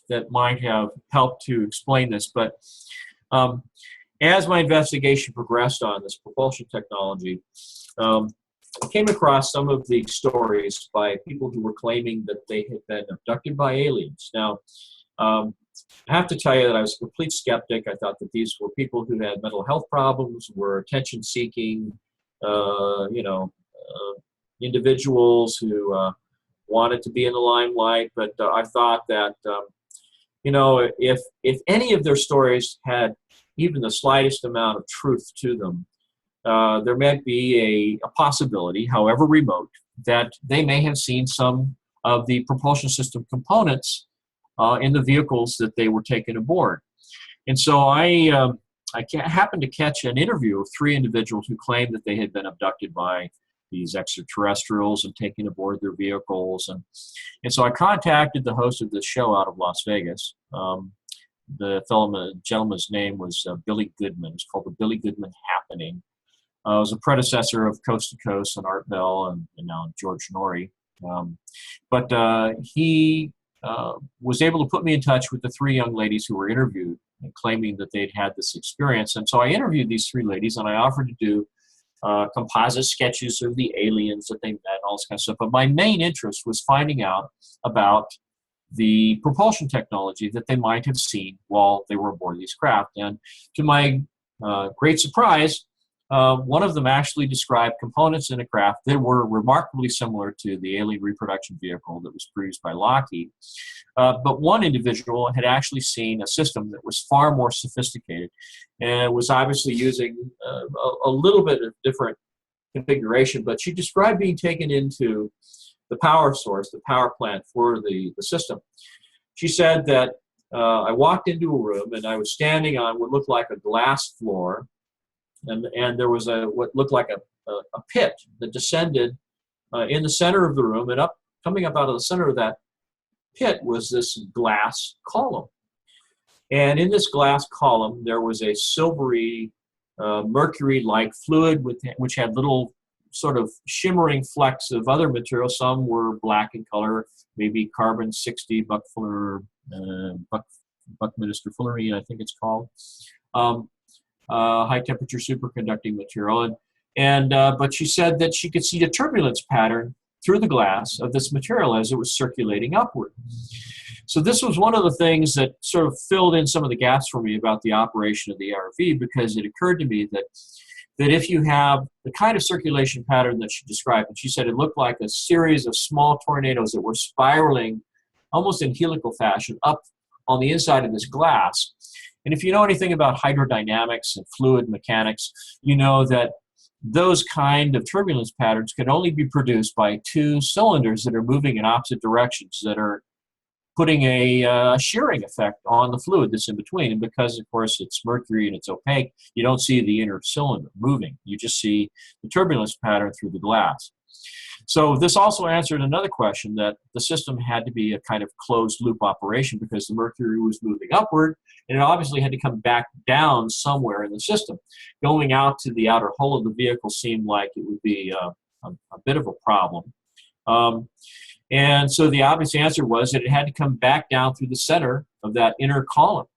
that might have helped to explain this, but as my investigation progressed on this propulsion technology, I came across some of the stories by people who were claiming that they had been abducted by aliens. Now, I have to tell you that I was a complete skeptic. I thought that these were people who had mental health problems, were attention-seeking, individuals who wanted to be in the limelight. But I thought that, if any of their stories had even the slightest amount of truth to them, there might be a possibility, however remote, that they may have seen some of the propulsion system components in the vehicles that they were taken aboard. And so I happened to catch an interview of 3 individuals who claimed that they had been abducted by these extraterrestrials and taken aboard their vehicles. And so I contacted the host of this show out of Las Vegas. The gentleman's name was Billy Goodman. It's called the Billy Goodman Happening. It was a predecessor of Coast to Coast and Art Bell and now George Norrie. But he was able to put me in touch with the 3 young ladies who were interviewed and claiming that they'd had this experience. And so I interviewed these 3 ladies, and I offered to do composite sketches of the aliens that they met and all this kind of stuff. But my main interest was finding out about the propulsion technology that they might have seen while they were aboard these craft. And to my great surprise, one of them actually described components in a craft that were remarkably similar to the alien reproduction vehicle that was produced by Lockheed. But one individual had actually seen a system that was far more sophisticated and was obviously using a little bit of different configuration, but she described being taken into the power source, the power plant for the system. She said that I walked into a room and I was standing on what looked like a glass floor, and there was what looked like a pit that descended in the center of the room, and coming up out of the center of that pit was this glass column. And in this glass column, there was a silvery, mercury-like fluid which had little sort of shimmering flecks of other material. Some were black in color, maybe carbon-60 Buckminster fullerene, I think it's called. High-temperature superconducting material. But she said that she could see a turbulence pattern through the glass of this material as it was circulating upward. So this was one of the things that sort of filled in some of the gaps for me about the operation of the RV, because it occurred to me that if you have the kind of circulation pattern that she described, and she said it looked like a series of small tornadoes that were spiraling almost in helical fashion up on the inside of this glass. And if you know anything about hydrodynamics and fluid mechanics, you know that those kind of turbulence patterns can only be produced by 2 cylinders that are moving in opposite directions, that are putting a shearing effect on the fluid that's in between. And because, of course, it's mercury and it's opaque, you don't see the inner cylinder moving. You just see the turbulence pattern through the glass. So this also answered another question, that the system had to be a kind of closed loop operation because the mercury was moving upward, and it obviously had to come back down somewhere in the system. Going out to the outer hull of the vehicle seemed like it would be a bit of a problem. And so the obvious answer was that it had to come back down through the center of that inner column.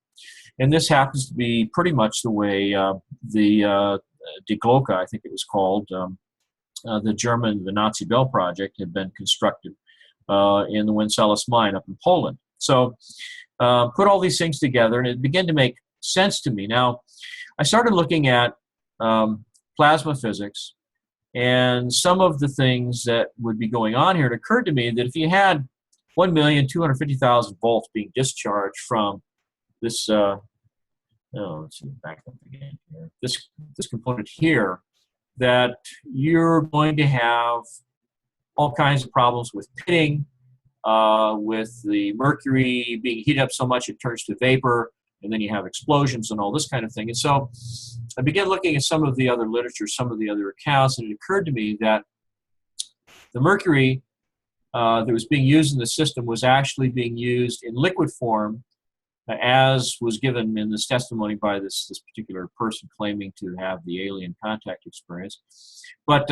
And this happens to be pretty much the way the Die Glocke, I think it was called, the Nazi Bell project, had been constructed in the Wenceslaus mine up in Poland. So put all these things together, and it began to make sense to me. Now, I started looking at plasma physics, And some of the things that would be going on here, it occurred to me that if you had 1,250,000 volts being discharged from this, let's see, back up again here, this component here, that you're going to have all kinds of problems with pitting, with the mercury being heated up so much it turns to vapor, and then you have explosions and all this kind of thing. And so I began looking at some of the other literature, some of the other accounts, and it occurred to me that the mercury that was being used in the system was actually being used in liquid form, as was given in this testimony by this particular person claiming to have the alien contact experience. But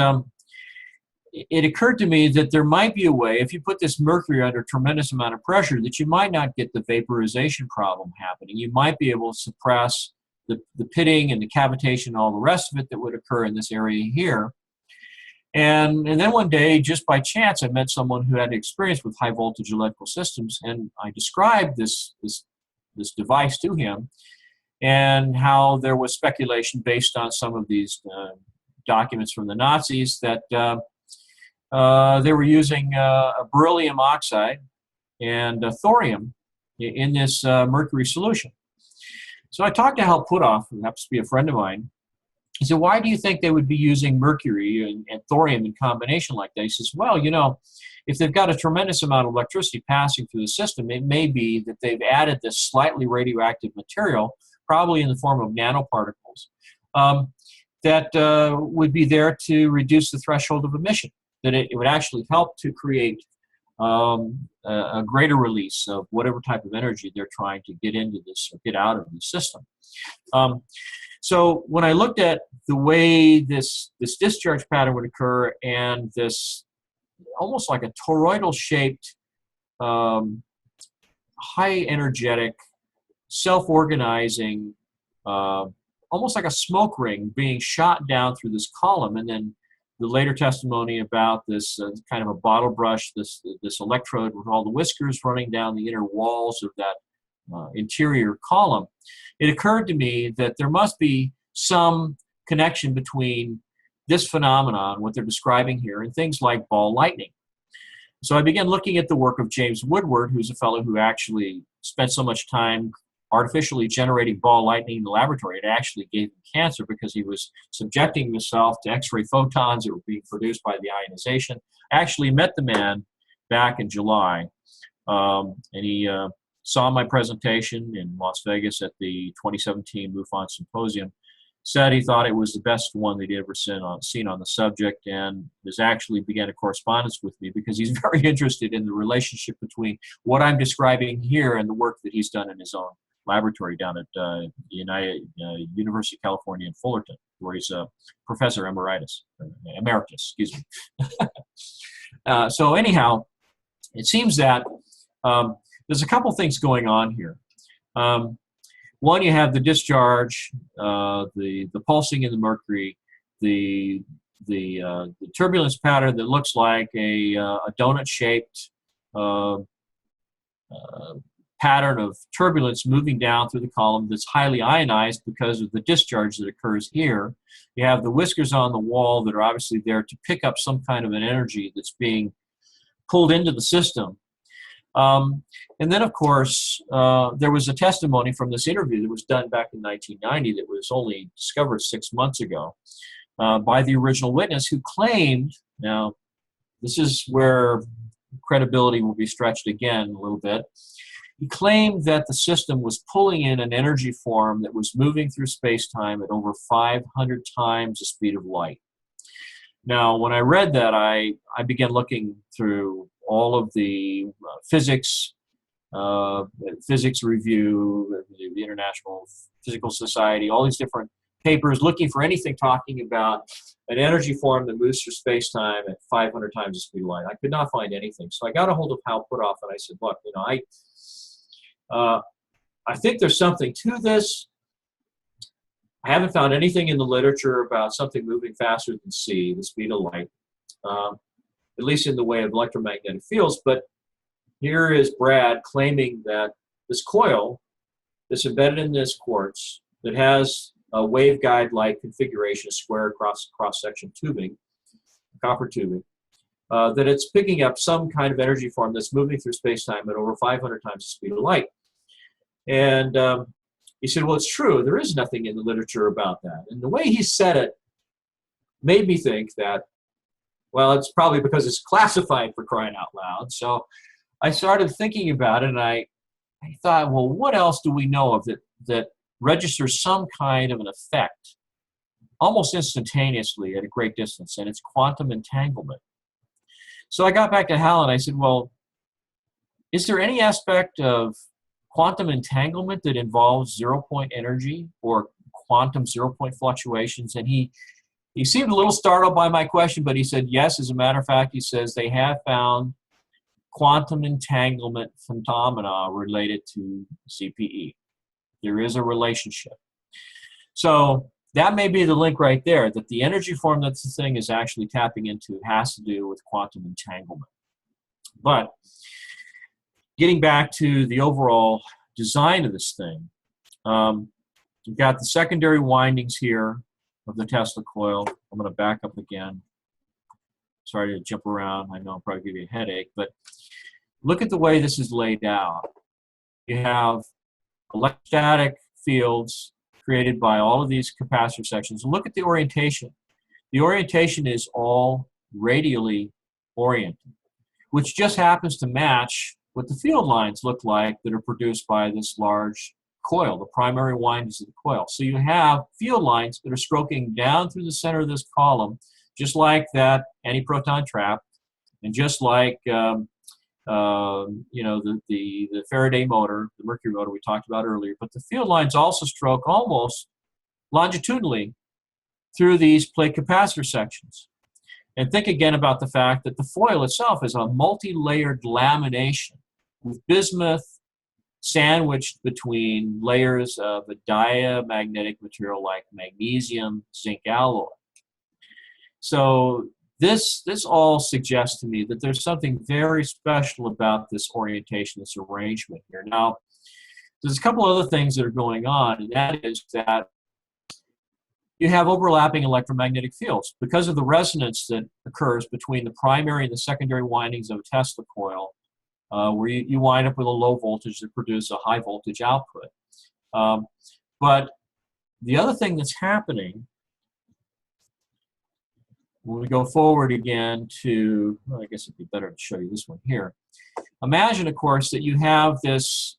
it occurred to me that there might be a way, if you put this mercury under a tremendous amount of pressure, that you might not get the vaporization problem happening. You might be able to suppress the pitting and the cavitation and all the rest of it that would occur in this area here. And then one day, just by chance, I met someone who had experience with high voltage electrical systems, and I described this device to him, and how there was speculation based on some of these documents from the Nazis that they were using beryllium oxide and thorium in this mercury solution. So I talked to Hal Puthoff, who happens to be a friend of mine. He said, why do you think they would be using mercury and thorium in combination like that? He says, well, you know, if they've got a tremendous amount of electricity passing through the system, it may be that they've added this slightly radioactive material, probably in the form of nanoparticles, that would be there to reduce the threshold of emission, that it would actually help to create a greater release of whatever type of energy they're trying to get into this or get out of the system. So when I looked at the way this discharge pattern would occur, and this almost like a toroidal-shaped, high-energetic, self-organizing, almost like a smoke ring being shot down through this column, and then the later testimony about this kind of a bottle brush, this electrode with all the whiskers running down the inner walls of that interior column, it occurred to me that there must be some connection between this phenomenon, what they're describing here, and things like ball lightning. So I began looking at the work of James Woodward, who's a fellow who actually spent so much time artificially generating ball lightning in the laboratory. It actually gave him cancer because he was subjecting himself to X-ray photons that were being produced by the ionization. I actually met the man back in July, and he saw my presentation in Las Vegas at the 2017 MUFON Symposium, said he thought it was the best one they'd ever seen on the subject, and has actually began a correspondence with me because he's very interested in the relationship between what I'm describing here and the work that he's done in his own laboratory down at University of California in Fullerton, where he's a professor emeritus, excuse me. So anyhow, it seems that there's a couple things going on here. One, you have the discharge, the pulsing in the mercury, the turbulence pattern that looks like a donut-shaped pattern of turbulence moving down through the column that's highly ionized because of the discharge that occurs here. You have the whiskers on the wall that are obviously there to pick up some kind of an energy that's being pulled into the system. And then, of course, there was a testimony from this interview that was done back in 1990 that was only discovered 6 months ago by the original witness, who claimed, now this is where credibility will be stretched again a little bit, he claimed that the system was pulling in an energy form that was moving through space-time at over 500 times the speed of light. Now, when I read that, I began looking through all of the physics review, the International Physical Society, all these different papers, looking for anything talking about an energy form that moves through space-time at 500 times the speed of light. I could not find anything. So I got a hold of Hal Puthoff, and I said, look, you know, I think there's something to this. I haven't found anything in the literature about something moving faster than c, the speed of light, at least in the way of electromagnetic fields. But here is Brad claiming that this coil that's embedded in this quartz that has a waveguide-like configuration, a square cross-section tubing, copper tubing, that it's picking up some kind of energy form that's moving through space-time at over 500 times the speed of light. And he said, well, it's true. There is nothing in the literature about that. And the way he said it made me think that, well, it's probably because it's classified, for crying out loud. So I started thinking about it, and I thought, well, what else do we know of that registers some kind of an effect almost instantaneously at a great distance, and it's quantum entanglement. So I got back to Hal and I said, well, is there any aspect of quantum entanglement that involves zero-point energy or quantum zero-point fluctuations? And he seemed a little startled by my question, but he said, yes, as a matter of fact, he says they have found quantum entanglement phenomena related to CPE. There is a relationship. So that may be the link right there, that the energy form that the thing is actually tapping into has to do with quantum entanglement. But getting back to the overall design of this thing, you've got the secondary windings here of the Tesla coil. I'm going to back up again. Sorry to jump around. I know I'll probably give you a headache, but look at the way this is laid out. You have electrostatic fields created by all of these capacitor sections. Look at the orientation. The orientation is all radially oriented, which just happens to match what the field lines look like that are produced by this large coil, the primary windings of the coil. So you have field lines that are stroking down through the center of this column, just like that antiproton trap, and just like you know, the Faraday motor, the Mercury motor we talked about earlier. But the field lines also stroke almost longitudinally through these plate capacitor sections. And think again about the fact that the foil itself is a multi-layered lamination with bismuth sandwiched between layers of a diamagnetic material like magnesium zinc alloy. So this all suggests to me that there's something very special about this orientation, this arrangement here. Now, there's a couple other things that are going on, and that is that you have overlapping electromagnetic fields. Because of the resonance that occurs between the primary and the secondary windings of a Tesla coil, where you wind up with a low voltage that produces a high voltage output. But the other thing that's happening, when we go forward again to, well, I guess it'd be better to show you this one here. Imagine, of course, that you have this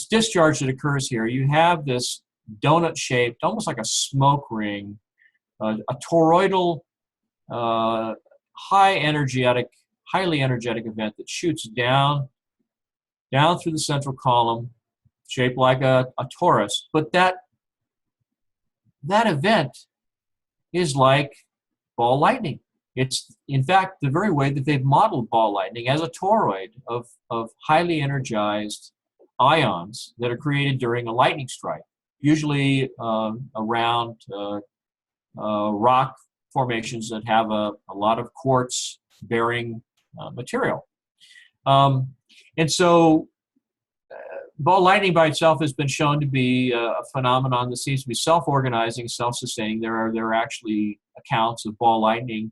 discharge that occurs here. You have this donut-shaped, almost like a smoke ring, a toroidal, highly energetic event that shoots down through the central column, shaped like a torus. But that event is like ball lightning. It's, in fact, the very way that they've modeled ball lightning as a toroid of highly energized ions that are created during a lightning strike, usually around rock formations that have a lot of quartz-bearing material. And so ball lightning by itself has been shown to be a phenomenon that seems to be self-organizing, self-sustaining. There are actually accounts of ball lightning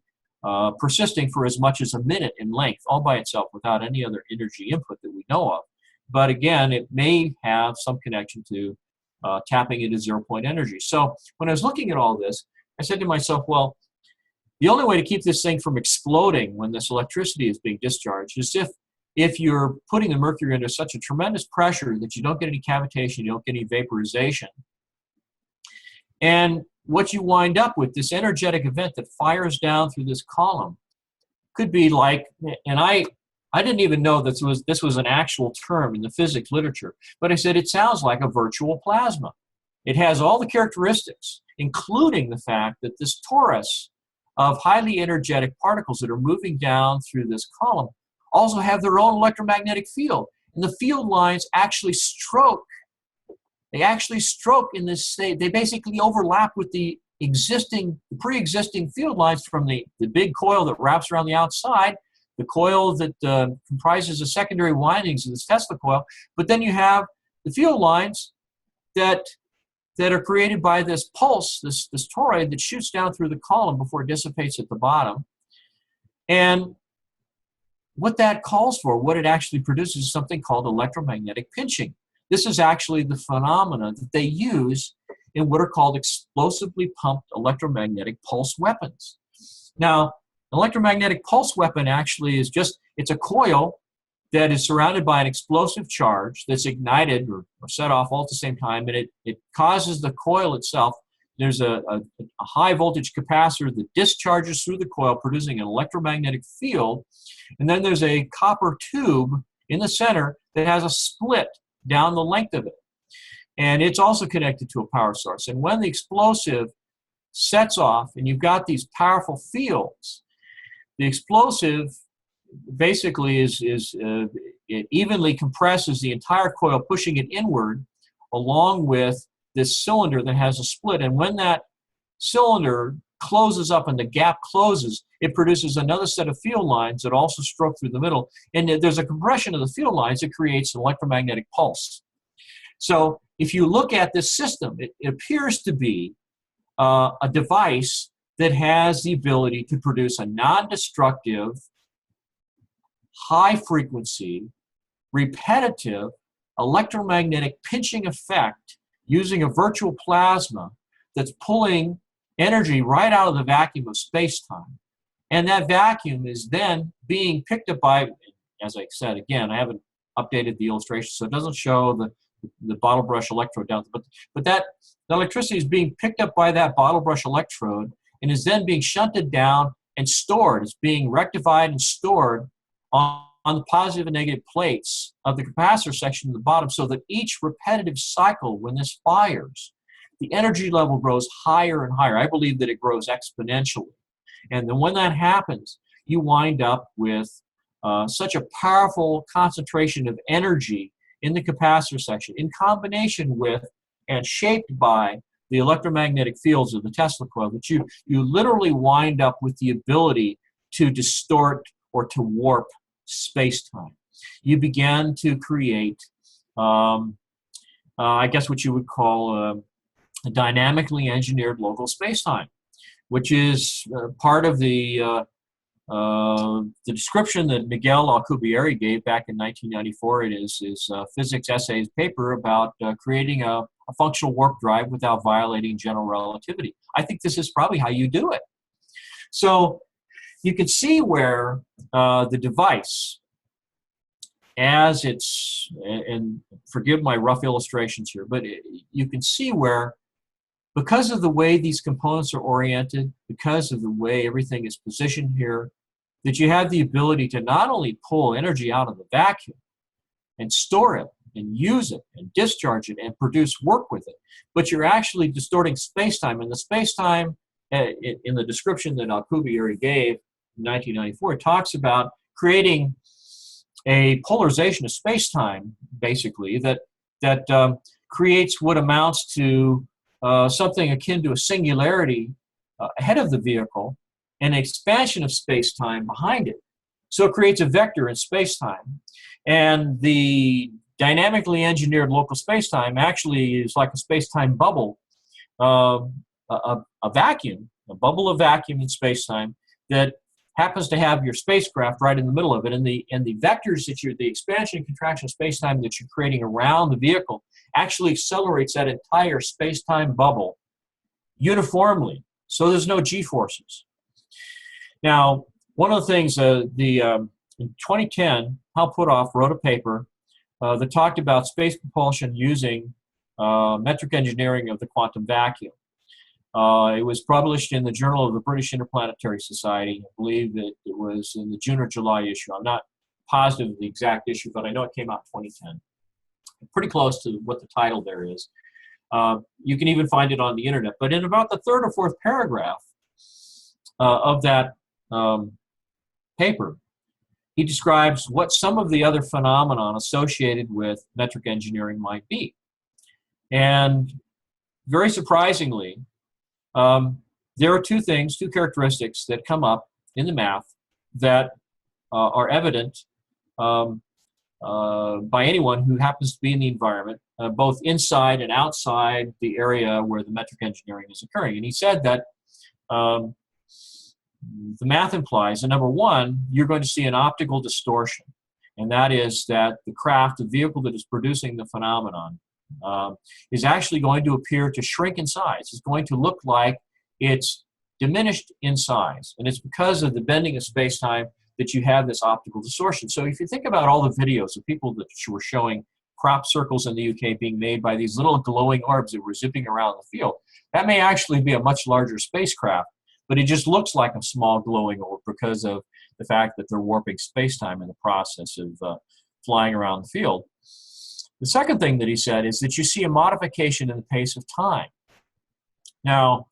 persisting for as much as a minute in length, all by itself without any other energy input that we know of. But again, it may have some connection to tapping into zero-point energy. So when I was looking at all this, I said to myself, well, the only way to keep this thing from exploding when this electricity is being discharged is if you're putting the mercury under such a tremendous pressure that you don't get any cavitation, you don't get any vaporization. And what you wind up with, this energetic event that fires down through this column, could be like, and I didn't even know this was an actual term in the physics literature, but I said it sounds like a virtual plasma. It has all the characteristics, including the fact that this torus of highly energetic particles that are moving down through this column also have their own electromagnetic field. And the field lines actually stroke. They actually stroke in this state. They basically overlap with the pre-existing field lines from the big coil that wraps around the outside, the coil that comprises the secondary windings of this Tesla coil. But then you have the field lines that are created by this pulse, this toroid that shoots down through the column before it dissipates at the bottom. And what that calls for, what it actually produces, is something called electromagnetic pitching. This is actually the phenomena that they use in what are called explosively pumped electromagnetic pulse weapons. Now, electromagnetic pulse weapon actually is just, it's a coil that is surrounded by an explosive charge that's ignited or set off all at the same time, and it causes the coil itself. There's a high voltage capacitor that discharges through the coil, producing an electromagnetic field, and then there's a copper tube in the center that has a split down the length of it. And it's also connected to a power source. And when the explosive sets off and you've got these powerful fields, the explosive basically it evenly compresses the entire coil, pushing it inward along with this cylinder that has a split. And when that cylinder closes up and the gap closes, it produces another set of field lines that also stroke through the middle. And there's a compression of the field lines that creates an electromagnetic pulse. So if you look at this system, it appears to be a device that has the ability to produce a non-destructive, high-frequency, repetitive electromagnetic pitching effect using a virtual plasma that's pulling energy right out of the vacuum of space-time. And that vacuum is then being picked up by, as I said, again, I haven't updated the illustration, so it doesn't show the bottle brush electrode down, but that the electricity is being picked up by that bottle brush electrode and is then being shunted down and stored. It's being rectified and stored on the positive and negative plates of the capacitor section at the bottom, so that each repetitive cycle, when this fires, the energy level grows higher and higher. I believe that it grows exponentially. And then when that happens, you wind up with such a powerful concentration of energy in the capacitor section, in combination with and shaped by the electromagnetic fields of the Tesla coil, that you literally wind up with the ability to distort or to warp space-time. You began to create, I guess what you would call a dynamically engineered local space-time, which is part of the description that Miguel Alcubierre gave back in 1994 in his physics essays paper about creating a functional warp drive without violating general relativity. I think this is probably how you do it. So you can see where the device, as it's, and forgive my rough illustrations here, but you can see where, because of the way these components are oriented, because of the way everything is positioned here, that you have the ability to not only pull energy out of the vacuum and store it and use it and discharge it and produce work with it, but you're actually distorting space-time. And the space-time, in the description that Alcubierre gave in 1994, it talks about creating a polarization of space-time, basically, that creates what amounts to something akin to a singularity ahead of the vehicle and an expansion of space-time behind it. So it creates a vector in space-time. And the dynamically engineered local space-time actually is like a space-time bubble, a vacuum, a bubble of vacuum in space-time that happens to have your spacecraft right in the middle of it. And the vectors that the expansion and contraction of space-time that you're creating around the vehicle actually accelerates that entire space-time bubble uniformly, so there's no g-forces. Now, one of the things, in 2010, Hal Puthoff wrote a paper that talked about space propulsion using metric engineering of the quantum vacuum. It was published in the Journal of the British Interplanetary Society. I believe that it was in the June or July issue. I'm not positive of the exact issue, but I know it came out in 2010. Pretty close to what the title there is. You can even find it on the internet. But in about the third or fourth paragraph of that paper, he describes what some of the other phenomenon associated with metric engineering might be. And very surprisingly, there are two characteristics that come up in the math that are evident by anyone who happens to be in the environment, both inside and outside the area where the metric engineering is occurring. And he said that the math implies that, number one, you're going to see an optical distortion. And that is that the craft, the vehicle that is producing the phenomenon, is actually going to appear to shrink in size. It's going to look like it's diminished in size. And it's because of the bending of space-time that you have this optical distortion. So if you think about all the videos of people that were showing crop circles in the UK being made by these little glowing orbs that were zipping around the field, that may actually be a much larger spacecraft, but it just looks like a small glowing orb because of the fact that they're warping space-time in the process of flying around the field. The second thing that he said is that you see a modification in the pace of time. Now,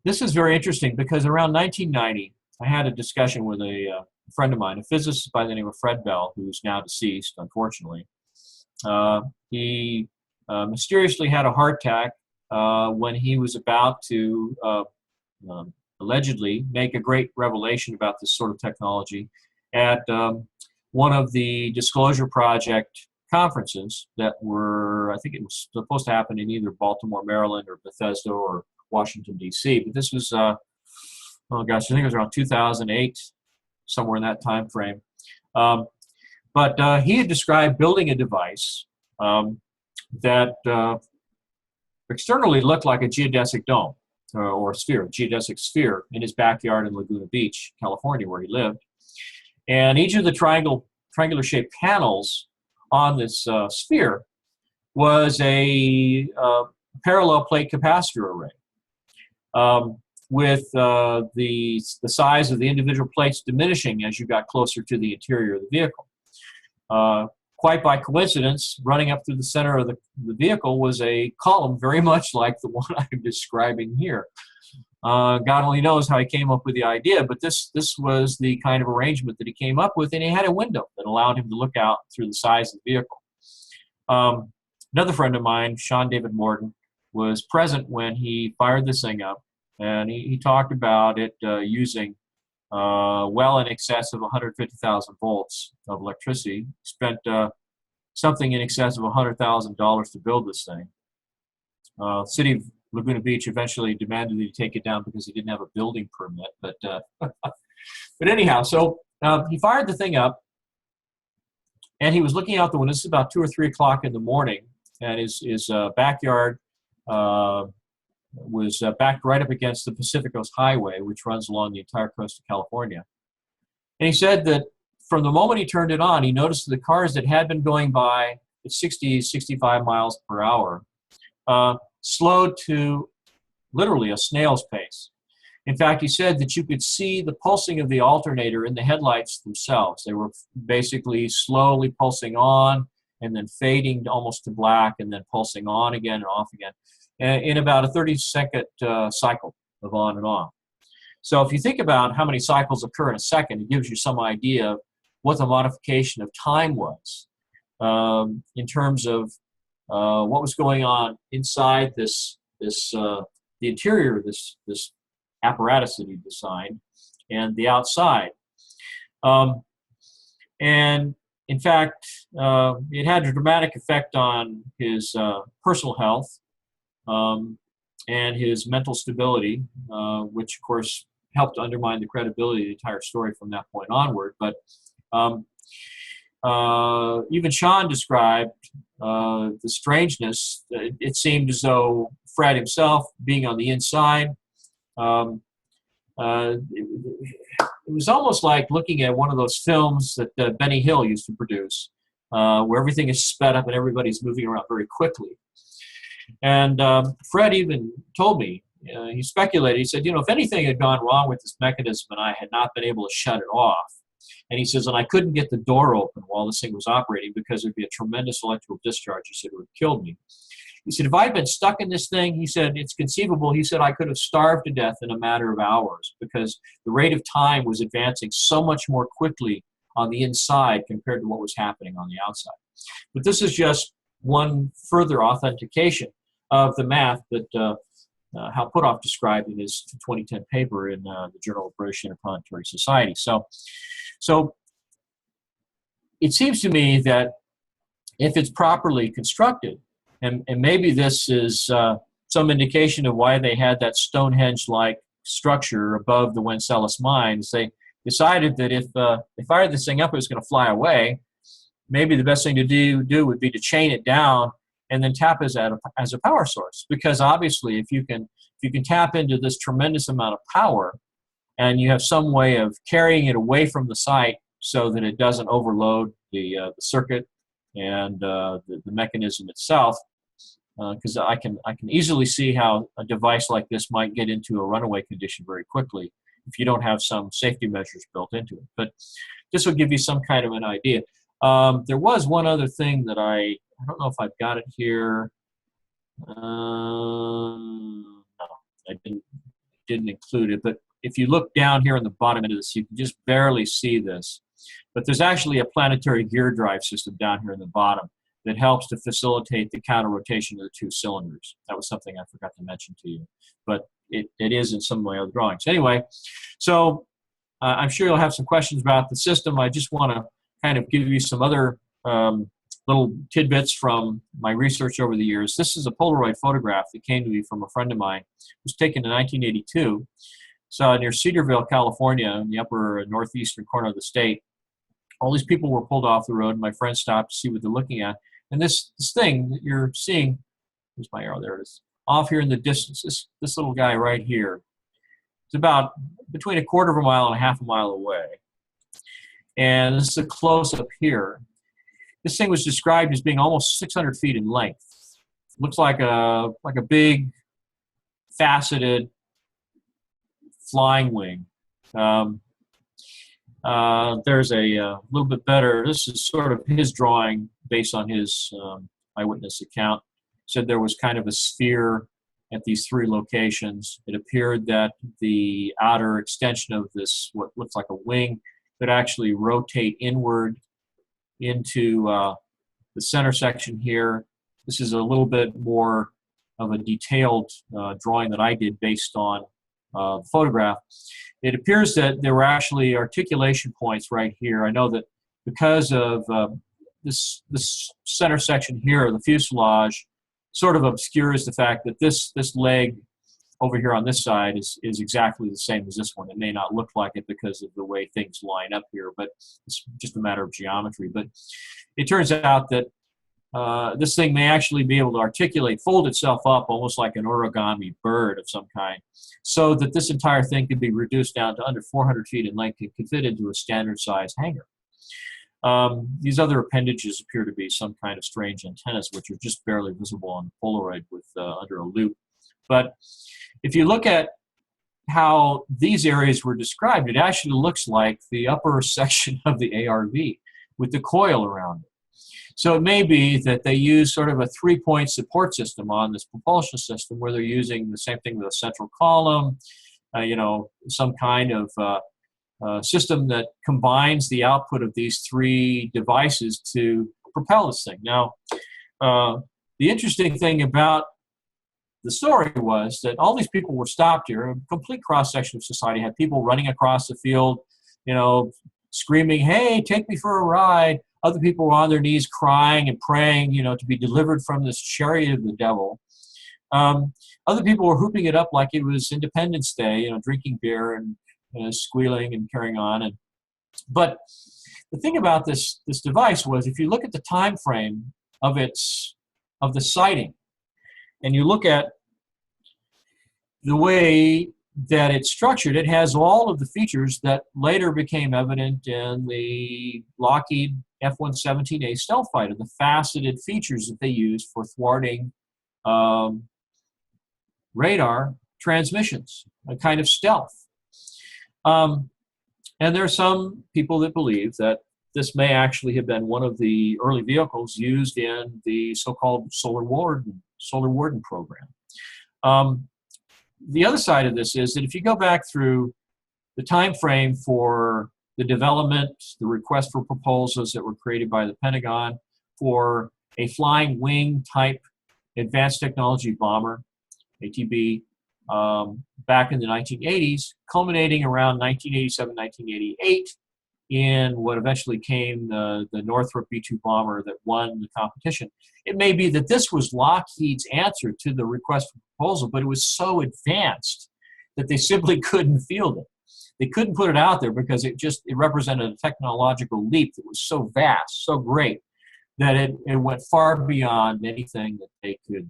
this is very interesting because around 1990, I had a discussion with a friend of mine, a physicist by the name of Fred Bell, who's now deceased, unfortunately. He mysteriously had a heart attack when he was about to allegedly make a great revelation about this sort of technology at one of the Disclosure Project conferences that were, I think it was supposed to happen in either Baltimore, Maryland, or Bethesda, or Washington, D.C. But this was, oh gosh, I think it was around 2008, somewhere in that time frame. But he had described building a device that externally looked like a geodesic dome or sphere, a geodesic sphere in his backyard in Laguna Beach, California, where he lived. And each of the triangular-shaped panels on this sphere was a parallel plate capacitor array, with the size of the individual plates diminishing as you got closer to the interior of the vehicle. Quite by coincidence, running up through the center of the vehicle was a column very much like the one I'm describing here. God only knows how he came up with the idea, but this was the kind of arrangement that he came up with, and he had a window that allowed him to look out through the size of the vehicle. Another friend of mine, Sean David Morton, was present when he fired this thing up, and he talked about it using well in excess of 150,000 volts of electricity. Spent something in excess of $100,000 to build this thing. City of Laguna Beach eventually demanded that he take it down because he didn't have a building permit. But anyhow, so he fired the thing up, and he was looking out the window. This is about 2 or 3 o'clock in the morning, and his backyard was backed right up against the Pacific Coast Highway, which runs along the entire coast of California. And he said that from the moment he turned it on, he noticed that the cars that had been going by at 60, 65 miles per hour slowed to literally a snail's pace. In fact, he said that you could see the pulsing of the alternator in the headlights themselves. They were basically slowly pulsing on and then fading almost to black and then pulsing on again and off again in about a 30-second cycle of on and off. So if you think about how many cycles occur in a second, it gives you some idea of what the modification of time was in terms of what was going on inside the interior of this apparatus that he designed and the outside. And in fact, it had a dramatic effect on his personal health and his mental stability, which of course helped undermine the credibility of the entire story from that point onward. But even Sean described the strangeness. It seemed as though Fred himself, being on the inside, it was almost like looking at one of those films that Benny Hill used to produce, where everything is sped up and everybody's moving around very quickly. And Fred even told me, he speculated, he said, you know, if anything had gone wrong with this mechanism and I had not been able to shut it off, and he says, and I couldn't get the door open while this thing was operating because there'd be a tremendous electrical discharge, he said, it would have killed me. He said, if I'd been stuck in this thing, he said, it's conceivable, he said, I could have starved to death in a matter of hours because the rate of time was advancing so much more quickly on the inside compared to what was happening on the outside. But this is just one further authentication of the math that Hal Puthoff described in his 2010 paper in the Journal of British Interplanetary Society. So it seems to me that if it's properly constructed, and maybe this is some indication of why they had that Stonehenge-like structure above the Wenceslaus mines, they decided that if they fired this thing up, it was going to fly away. Maybe the best thing to do would be to chain it down and then tap it as a power source. Because obviously, if you can tap into this tremendous amount of power, and you have some way of carrying it away from the site so that it doesn't overload the circuit and the mechanism itself, because I can easily see how a device like this might get into a runaway condition very quickly if you don't have some safety measures built into it. But this will give you some kind of an idea. There was one other thing that I don't know if I've got it here. No, I didn't include it. But if you look down here on the bottom end of this, you can just barely see this. But there's actually a planetary gear drive system down here in the bottom that helps to facilitate the counter rotation of the two cylinders. That was something I forgot to mention to you, but it is in some of my other drawings. Anyway, so I'm sure you'll have some questions about the system. I just want to kind of give you some other little tidbits from my research over the years. This is a Polaroid photograph that came to me from a friend of mine. It was taken in 1982. So near Cedarville, California, in the upper northeastern corner of the state. All these people were pulled off the road, and my friend stopped to see what they're looking at. And this thing that you're seeing, here's my arrow, there it is, off here in the distance, this little guy right here, it's about between a quarter of a mile and a half a mile away. And this is a close-up here. This thing was described as being almost 600 feet in length. Looks like a big, faceted flying wing. There's a little bit better, this is sort of his drawing based on his eyewitness account. Said there was kind of a sphere at these three locations. It appeared that the outer extension of this, what looks like a wing, could actually rotate inward into the center section here. This is a little bit more of a detailed drawing that I did based on the photograph. It appears that there were actually articulation points right here. I know that because of this center section here, the fuselage sort of obscures the fact that this leg over here on this side is exactly the same as this one. It may not look like it because of the way things line up here, but it's just a matter of geometry. But it turns out that this thing may actually be able to articulate, fold itself up almost like an origami bird of some kind, so that this entire thing can be reduced down to under 400 feet in length and can fit into a standard size hangar. These other appendages appear to be some kind of strange antennas, which are just barely visible on the Polaroid with under a loop. But if you look at how these areas were described, it actually looks like the upper section of the ARV with the coil around it. So it may be that they use sort of a three-point support system on this propulsion system where they're using the same thing with a central column, some kind of system that combines the output of these three devices to propel this thing. Now, the interesting thing about the story was that all these people were stopped here. A complete cross-section of society had people running across the field, screaming, "Hey, take me for a ride." Other people were on their knees crying and praying, to be delivered from this chariot of the devil. Other people were hooping it up like it was Independence Day, drinking beer and squealing and carrying on. But the thing about this device was, if you look at the time frame of the sighting, and you look at the way that it's structured, it has all of the features that later became evident in the Lockheed F-117A stealth fighter, the faceted features that they used for thwarting radar transmissions, a kind of stealth. And there are some people that believe that this may actually have been one of the early vehicles used in the so-called Solar Warden program. The other side of this is that if you go back through the time frame for the development, the request for proposals that were created by the Pentagon for a flying wing type advanced technology bomber, ATB, back in the 1980s, culminating around 1987, 1988, in what eventually came the Northrop B-2 bomber that won the competition. It may be that this was Lockheed's answer to the request for proposal, but it was so advanced that they simply couldn't field it. They couldn't put it out there because it represented a technological leap that was so vast, so great, that it went far beyond anything that they could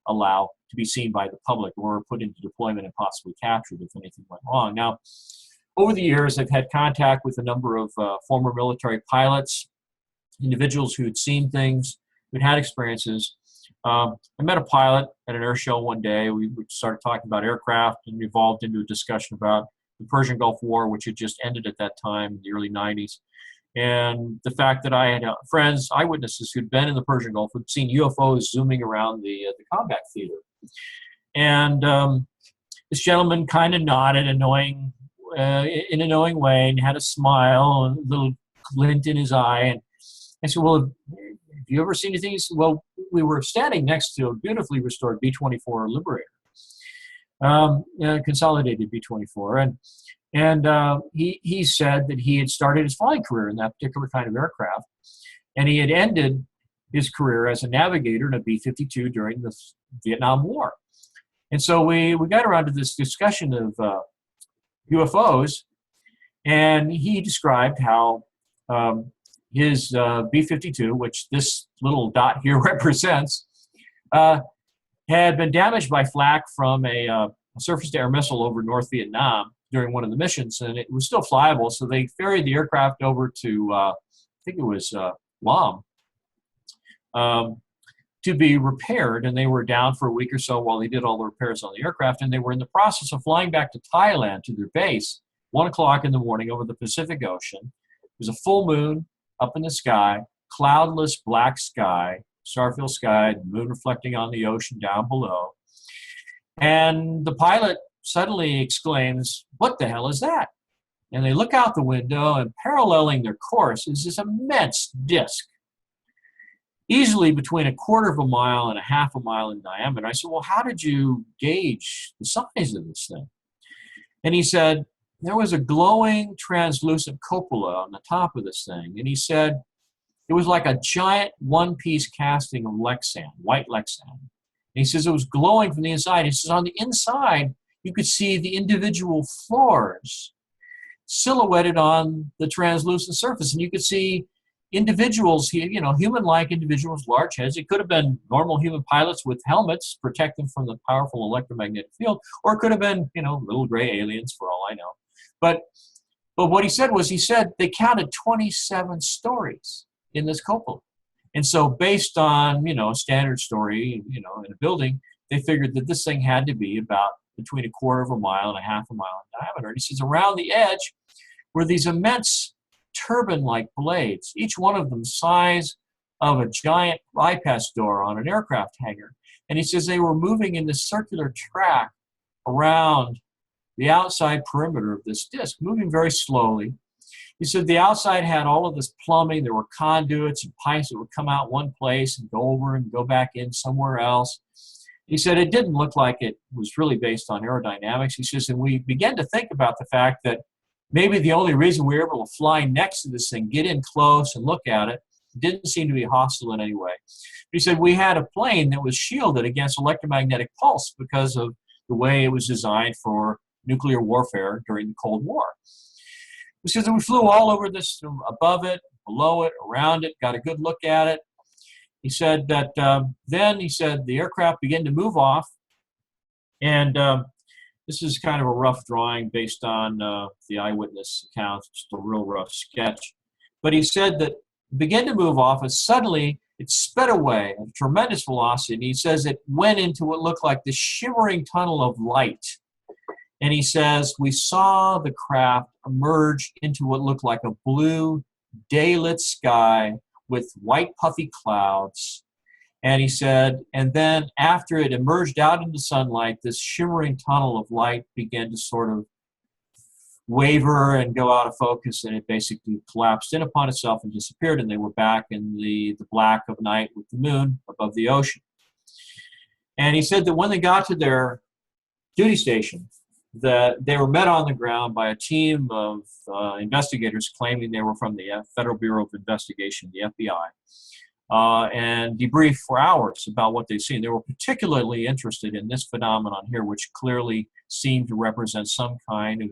allow to be seen by the public or put into deployment and possibly captured if anything went wrong. Now, over the years, I've had contact with a number of former military pilots, individuals who had seen things, who'd had experiences. I met a pilot at an air show one day. We started talking about aircraft and evolved into a discussion about the Persian Gulf War, which had just ended at that time in the early 90s. And the fact that I had friends, eyewitnesses who'd been in the Persian Gulf, who'd seen UFOs zooming around the combat theater. And this gentleman kind of nodded in a knowing way and had a smile, and a little glint in his eye. And I said, well, have you ever seen anything? He said, well, we were standing next to a beautifully restored B-24 Liberator, consolidated B-24. And he said that he had started his flying career in that particular kind of aircraft, and he had ended his career as a navigator in a B-52 during the Vietnam War. And so we got around to this discussion of UFOs, and he described how his B-52, which this little dot here represents, had been damaged by flak from a surface-to-air missile over North Vietnam during one of the missions, and it was still flyable, so they ferried the aircraft over to, I think it was Laam, to be repaired, and they were down for a week or so while they did all the repairs on the aircraft, and they were in the process of flying back to Thailand to their base, 1 o'clock in the morning over the Pacific Ocean. It was a full moon up in the sky, cloudless black sky, starfield sky, the moon reflecting on the ocean down below. And the pilot suddenly exclaims, "What the hell is that?" And they look out the window, and paralleling their course is this immense disk, easily between 1/4 mile and 1/2 mile in diameter. I said, well, how did you gauge the size of this thing? And he said, there was a glowing translucent cupola on the top of this thing. And he said, it was like a giant one-piece casting of Lexan, white Lexan. And he says it was glowing from the inside. He says on the inside, you could see the individual floors silhouetted on the translucent surface. And you could see individuals, human-like individuals, large heads. It could have been normal human pilots with helmets protect them from the powerful electromagnetic field, or it could have been, little gray aliens for all I know. But what he said was, they counted 27 stories in this cupola. And so based on, a standard story, in a building, they figured that this thing had to be about between 1/4 mile and 1/2 mile in diameter. And he says around the edge were these immense turbine-like blades, each one of them size of a giant bypass door on an aircraft hangar. And he says they were moving in this circular track around the outside perimeter of this disk, moving very slowly. He said the outside had all of this plumbing. There were conduits and pipes that would come out one place and go over and go back in somewhere else. He said it didn't look like it was really based on aerodynamics. He says, and we began to think about the fact that maybe the only reason we were able to fly next to this thing, get in close and look at it, didn't seem to be hostile in any way. He said we had a plane that was shielded against electromagnetic pulse because of the way it was designed for nuclear warfare during the Cold War. He says that we flew all over this, above it, below it, around it, got a good look at it. He said that then the aircraft began to move off, and this is kind of a rough drawing based on the eyewitness accounts, just a real rough sketch. But he said that it began to move off, and suddenly it sped away at a tremendous velocity. And he says it went into what looked like this shimmering tunnel of light. And he says we saw the craft emerge into what looked like a blue, day-lit sky with white puffy clouds. And he said, and then after it emerged out into sunlight, this shimmering tunnel of light began to sort of waver and go out of focus, and it basically collapsed in upon itself and disappeared, and they were back in the black of night with the moon above the ocean. And he said that when they got to their duty station, that they were met on the ground by a team of investigators claiming they were from the Federal Bureau of Investigation, the FBI. and debrief for hours about what they've seen. They were particularly interested in this phenomenon here, which clearly seemed to represent some kind of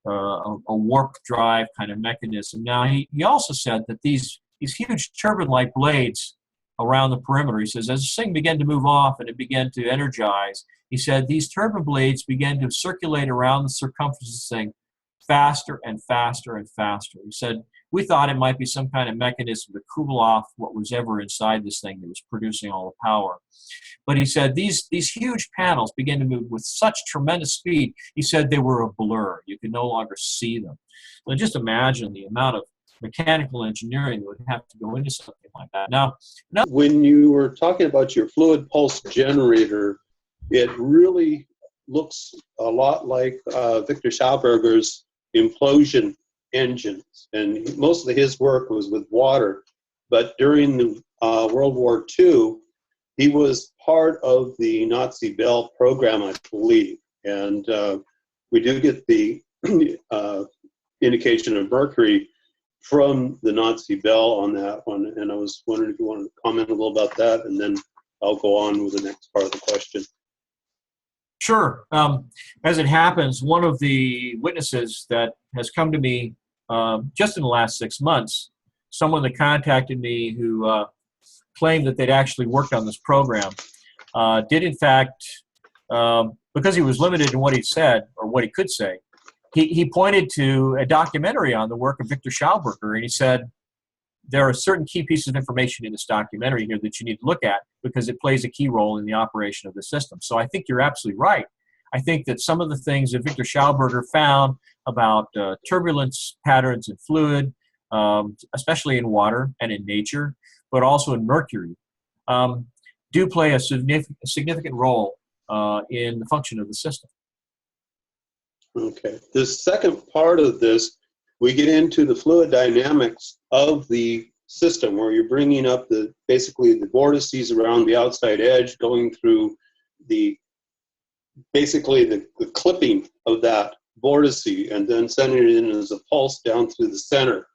a warp drive kind of mechanism. Now, he also said that these huge turbine-like blades around the perimeter, he says, as this thing began to move off and it began to energize, he said these turbine blades began to circulate around the circumference of this thing faster and faster and faster. He said, we thought it might be some kind of mechanism to cool off what was ever inside this thing that was producing all the power. But he said these huge panels began to move with such tremendous speed, he said they were a blur. You could no longer see them. So just imagine the amount of mechanical engineering that would have to go into something like that. Now, when you were talking about your fluid pulse generator, it really looks a lot like Viktor Schauberger's implosion engines, and most of his work was with water. But during the World War II, he was part of the Nazi Bell program, I believe, and we do get the indication of Mercury from the Nazi Bell on that one, and I was wondering if you wanted to comment a little about that, and then I'll go on with the next part of the question. Sure. As it happens, one of the witnesses that has come to me just in the last 6 months, someone that contacted me who claimed that they'd actually worked on this program, did in fact, because he was limited in what he said, or what he could say, he pointed to a documentary on the work of Viktor Schauberger, and he said, there are certain key pieces of information in this documentary here that you need to look at because it plays a key role in the operation of the system. So I think you're absolutely right. I think that some of the things that Viktor Schauberger found about turbulence patterns in fluid, especially in water and in nature, but also in mercury, do play a significant role in the function of the system. Okay. The second part of this, we get into the fluid dynamics of the system, where you're bringing up basically the vortices around the outside edge, going through basically the clipping of that vortice, and then sending it in as a pulse down through the center.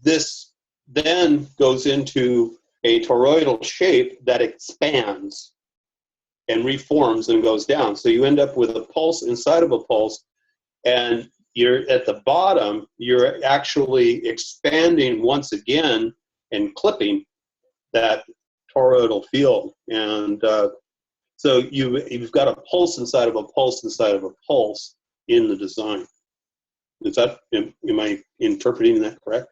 This then goes into a toroidal shape that expands and reforms and goes down. So you end up with a pulse inside of a pulse, and you're at the bottom, you're actually expanding once again and clipping that toroidal field. And so you've got a pulse inside of a pulse inside of a pulse in the design. Am I interpreting that correct?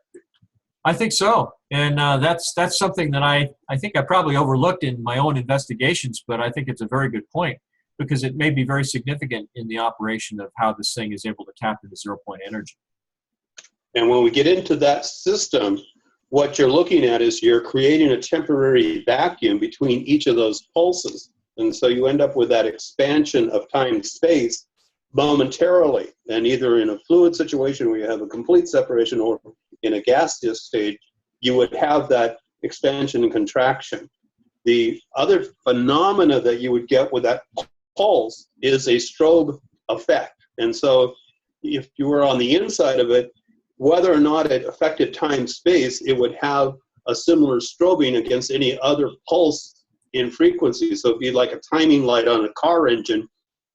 I think so. And that's something that I think I probably overlooked in my own investigations, but I think it's a very good point, because it may be very significant in the operation of how this thing is able to tap into zero-point energy. And when we get into that system, what you're looking at is you're creating a temporary vacuum between each of those pulses. And so you end up with that expansion of time-space momentarily. And either in a fluid situation where you have a complete separation, or in a gaseous stage, you would have that expansion and contraction. The other phenomena that you would get with that pulse is a strobe effect. And so if you were on the inside of it, whether or not it affected time-space, it would have a similar strobing against any other pulse in frequency. So it'd be like a timing light on a car engine.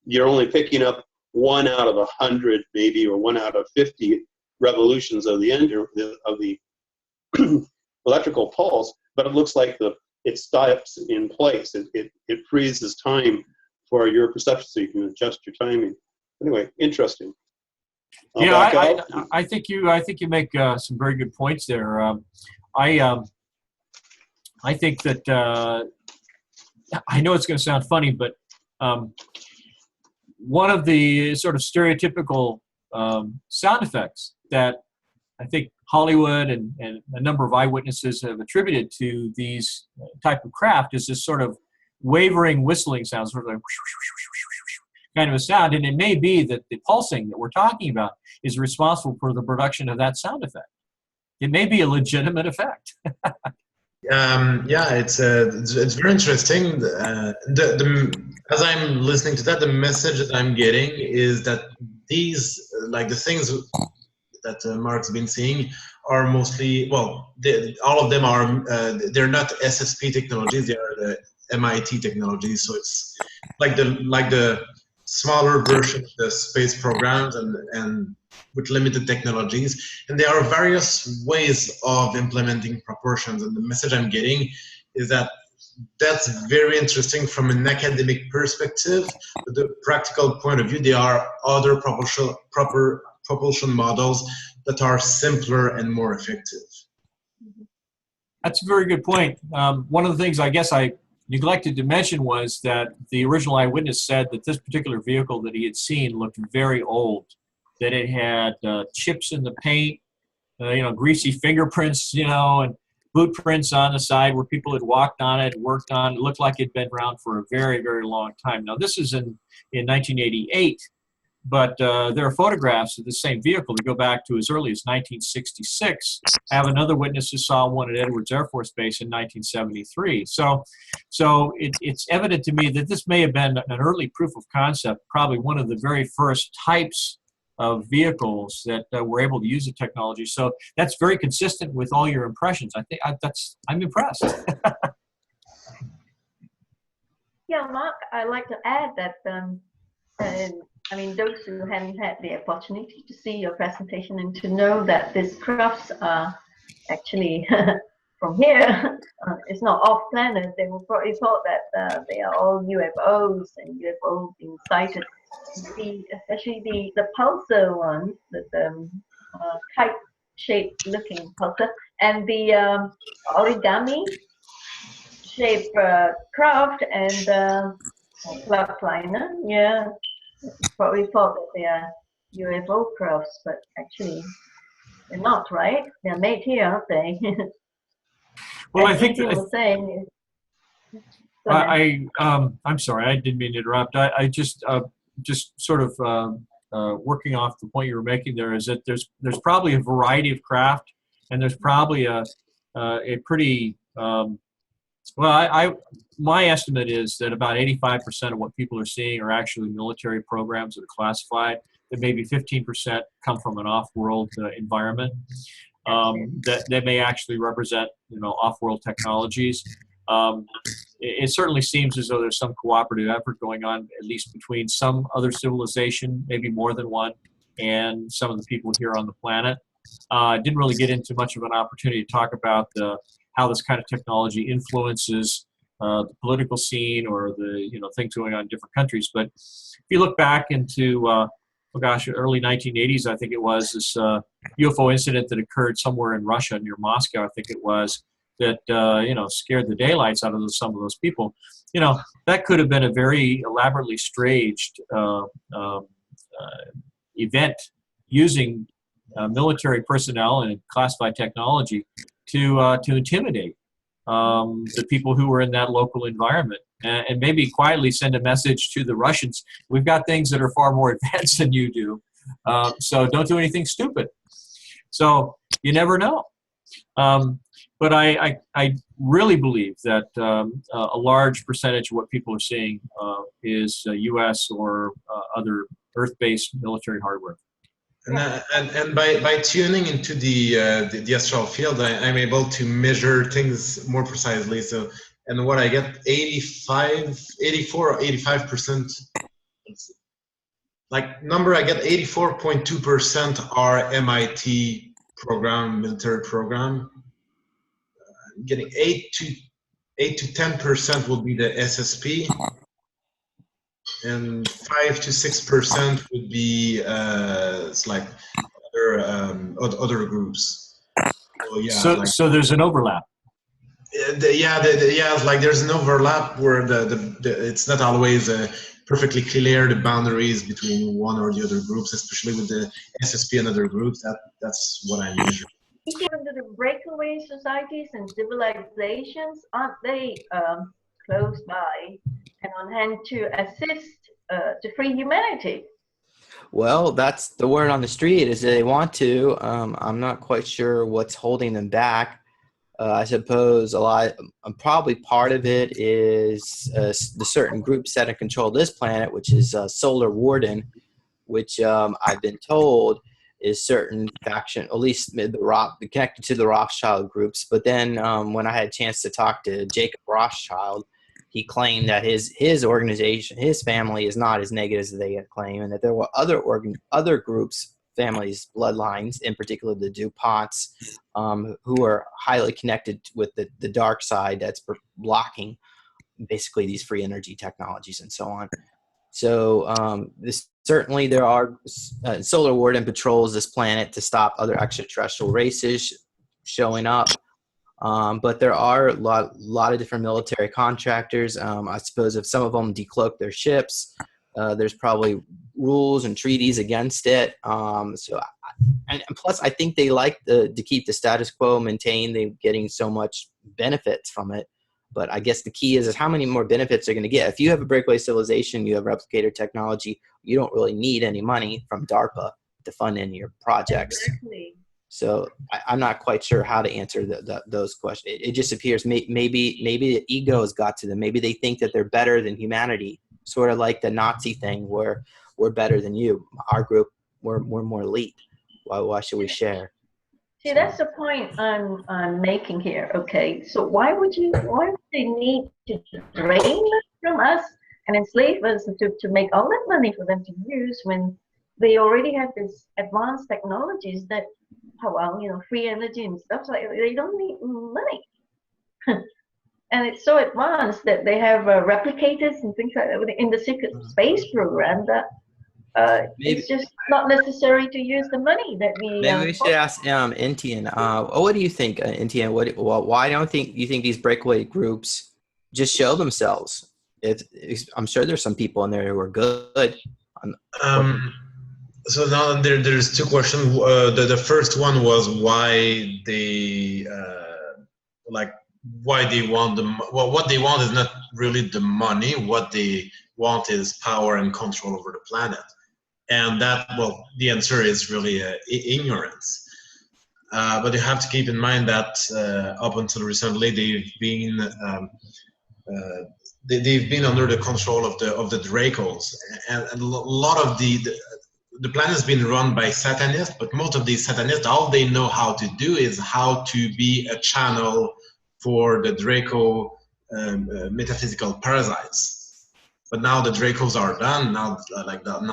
You're only picking up 1 out of 100 maybe, or 1 out of 50 revolutions of the engine, of the electrical pulse, but it looks like it stops in place. It freezes time for your perception, so you can adjust your timing. Anyway, interesting. I think you make some very good points there. I think that I know it's going to sound funny, but one of the sort of stereotypical sound effects that I think Hollywood and a number of eyewitnesses have attributed to these type of craft is this sort of wavering whistling sound, sort of like kind of a sound. And it may be that the pulsing that we're talking about is responsible for the production of that sound effect. It may be a legitimate effect. Yeah, it's very interesting. As I'm listening to that, the message that I'm getting is that these, like the things, that Mark's been seeing are mostly, well, all of them are, they're not SSP technologies, they are the MIT technologies. So it's like the smaller version of the space programs and with limited technologies. And there are various ways of implementing proportions. And the message I'm getting is that that's very interesting from an academic perspective. But the practical point of view, there are other propulsion models that are simpler and more effective. That's a very good point. One of the things I guess I neglected to mention was that the original eyewitness said that this particular vehicle that he had seen looked very old, that it had chips in the paint, greasy fingerprints, and boot prints on the side where people had walked on it, worked on it. It looked like it'd been around for a very, very long time. Now, this is in 1988, but there are photographs of the same vehicle that go back to as early as 1966. I have another witness who saw one at Edwards Air Force Base in 1973. So it's evident to me that this may have been an early proof of concept, probably one of the very first types of vehicles that were able to use the technology. So that's very consistent with all your impressions. I think I'm impressed. Yeah, Mark, I'd like to add that, those who haven't had the opportunity to see your presentation and to know that these crafts are actually from here, it's not off planet. They will probably thought that they are all UFOs and UFOs being sighted. Especially the pulsar ones, the kite-shaped looking pulsar, and the origami shaped craft and Fluxliner. Yeah, probably thought that they are UFO crafts, but actually they're not, right? They're made here, aren't they? Well, I think was saying. I'm sorry, I didn't mean to interrupt. I just sort of working off the point you were making there is that there's probably a variety of craft, and there's probably a pretty my estimate is that about 85% of what people are seeing are actually military programs that are classified. That maybe 15% come from an off-world environment. That may actually represent off-world technologies. It certainly seems as though there's some cooperative effort going on, at least between some other civilization, maybe more than one, and some of the people here on the planet. Didn't really get into much of an opportunity to talk about how this kind of technology influences the political scene or the things going on in different countries. But if you look back into early 1980s, I think it was this UFO incident that occurred somewhere in Russia near Moscow, I think it was, that scared the daylights out of some of those people. That could have been a very elaborately staged event using military personnel and classified technology to intimidate the people who were in that local environment, and maybe quietly send a message to the Russians: we've got things that are far more advanced than you do, so don't do anything stupid. So you never know. But I really believe that a large percentage of what people are seeing is U.S. or other Earth-based military hardware. And by tuning into the astral field, I'm able to measure things more precisely. So, and what I get, 84 or 85%, like number, I get 84.2% are MIT program, military program. Getting 8 to 10% will be the SSP, and 5 to 6% would be it's like other groups. So, yeah, so there's an overlap. Yeah, like there's an overlap where it's not always perfectly clear the boundaries between one or the other groups, especially with the SSP and other groups. That's what I measure. Even the breakaway societies and civilizations, aren't they close by and on hand to assist to free humanity? Well, that's the word on the street, is they want to. I'm not quite sure what's holding them back. I suppose probably part of it is the certain groups that control this planet, which is Solar Warden, which I've been told is certain faction, at least connected to the Rothschild groups. But then when I had a chance to talk to Jacob Rothschild, he claimed that his organization, his family is not as negative as they had claimed, and that there were other groups, families, bloodlines, in particular the DuPonts, who are highly connected with the dark side that's blocking basically these free energy technologies and so on. So certainly there are Solar Warden patrols this planet to stop other extraterrestrial races showing up. But there are a lot of different military contractors. I suppose if some of them decloak their ships, there's probably rules and treaties against it. And plus, I think they like to keep the status quo maintained. They're getting so much benefits from it. But I guess the key is how many more benefits they're going to get. If you have a breakaway civilization, you have replicator technology, you don't really need any money from DARPA to fund any of your projects. Exactly. So I'm not quite sure how to answer those questions. It just appears maybe the ego has got to them. Maybe they think that they're better than humanity, sort of like the Nazi thing where we're better than you. Our group, we're more elite. Why should we share? See, that's the point I'm making here. Okay, so why would they need to drain us from us and enslave us to make all that money for them to use when they already have this advanced technologies that, free energy and stuff, so they don't need money. And it's so advanced that they have replicators and things like that in the secret space program that it's just not necessary to use the money that we. Maybe we should ask Intian. What do you think, Intian? Why don't you think these breakaway groups just show themselves? I'm sure there's some people in there who are good. So now there's two questions. The first one was why they why they want what they want is not really the money. What they want is power and control over the planet. And the answer is really ignorance. But you have to keep in mind that up until recently, they've been under the control of the Dracos, and a lot of the planet has been run by Satanists. But most of these Satanists, all they know how to do is how to be a channel for the Draco metaphysical parasites. But now the Dracos are done. Now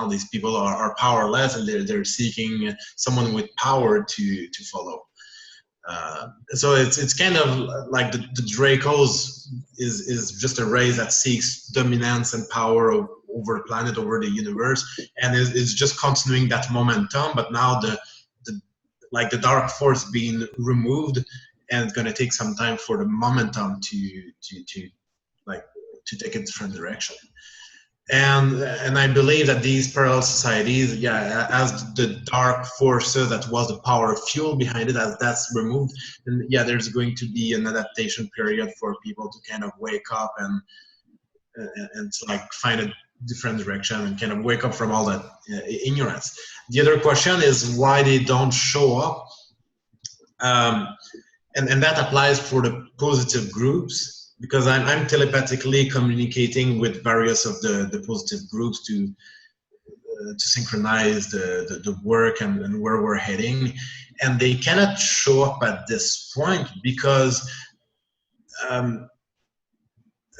these people are powerless, and they're seeking someone with power to follow. So it's kind of like the Dracos is just a race that seeks dominance and power over the planet, over the universe, and is just continuing that momentum. But now the dark force being removed, and it's going to take some time for the momentum to take a different direction. And I believe that these parallel societies, as the dark forces that was the power fuel behind it, as that's removed, then there's going to be an adaptation period for people to kind of wake up and to find a different direction and kind of wake up from all that ignorance. The other question is why they don't show up, and that applies for the positive groups. Because I'm telepathically communicating with various of the positive groups to synchronize the work and where we're heading, and they cannot show up at this point because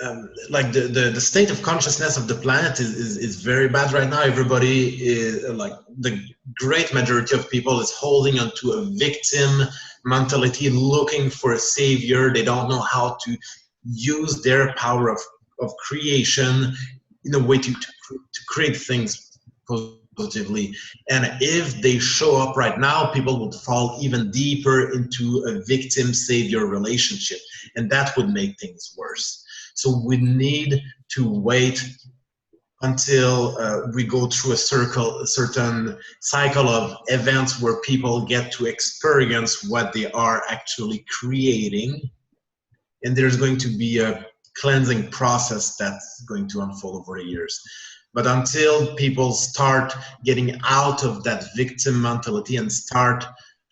the state of consciousness of the planet is very bad right now. Everybody is the great majority of people is holding onto a victim mentality, looking for a savior. They don't know how to use their power of creation in a way to create things positively. And if they show up right now, people would fall even deeper into a victim-savior relationship, and that would make things worse. So we need to wait until we go through a certain cycle of events where people get to experience what they are actually creating. And there's going to be a cleansing process that's going to unfold over the years. But until people start getting out of that victim mentality and start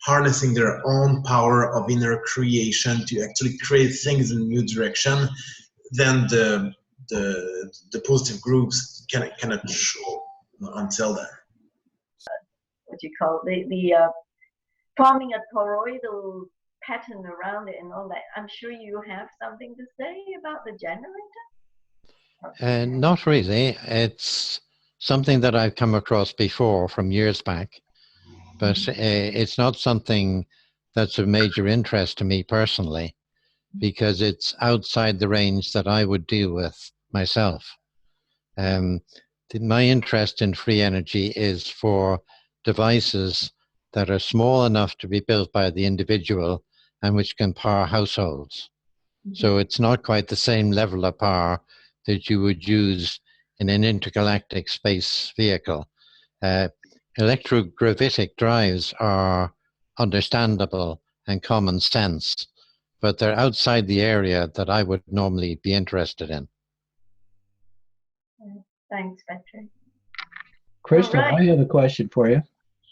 harnessing their own power of inner creation to actually create things in a new direction, then the positive groups cannot show until then. what you call the forming a toroidal pattern around it and all that. I'm sure you have something to say about the generator. Not really. It's something that I've come across before from years back, but it's not something that's of major interest to me personally, because it's outside the range that I would deal with myself. My interest in free energy is for devices that are small enough to be built by the individual and which can power households. So it's not quite the same level of power that you would use in an intergalactic space vehicle. Electrogravitic drives are understandable and common sense, but they're outside the area that I would normally be interested in. Thanks, Patrick. Crystal, All right. I have a question for you.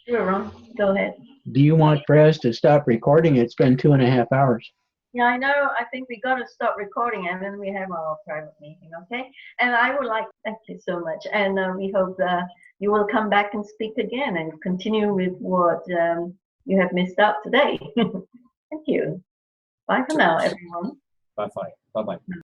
Sure, Ron. Go ahead. Do you want for us to stop recording? It's been 2.5 hours. Yeah, I know. I think we got to stop recording and then we have our private meeting, okay? And I would like to thank you so much. And we hope that you will come back and speak again and continue with what you have missed out today. Thank you. Bye for now, everyone. Bye-bye. Bye-bye.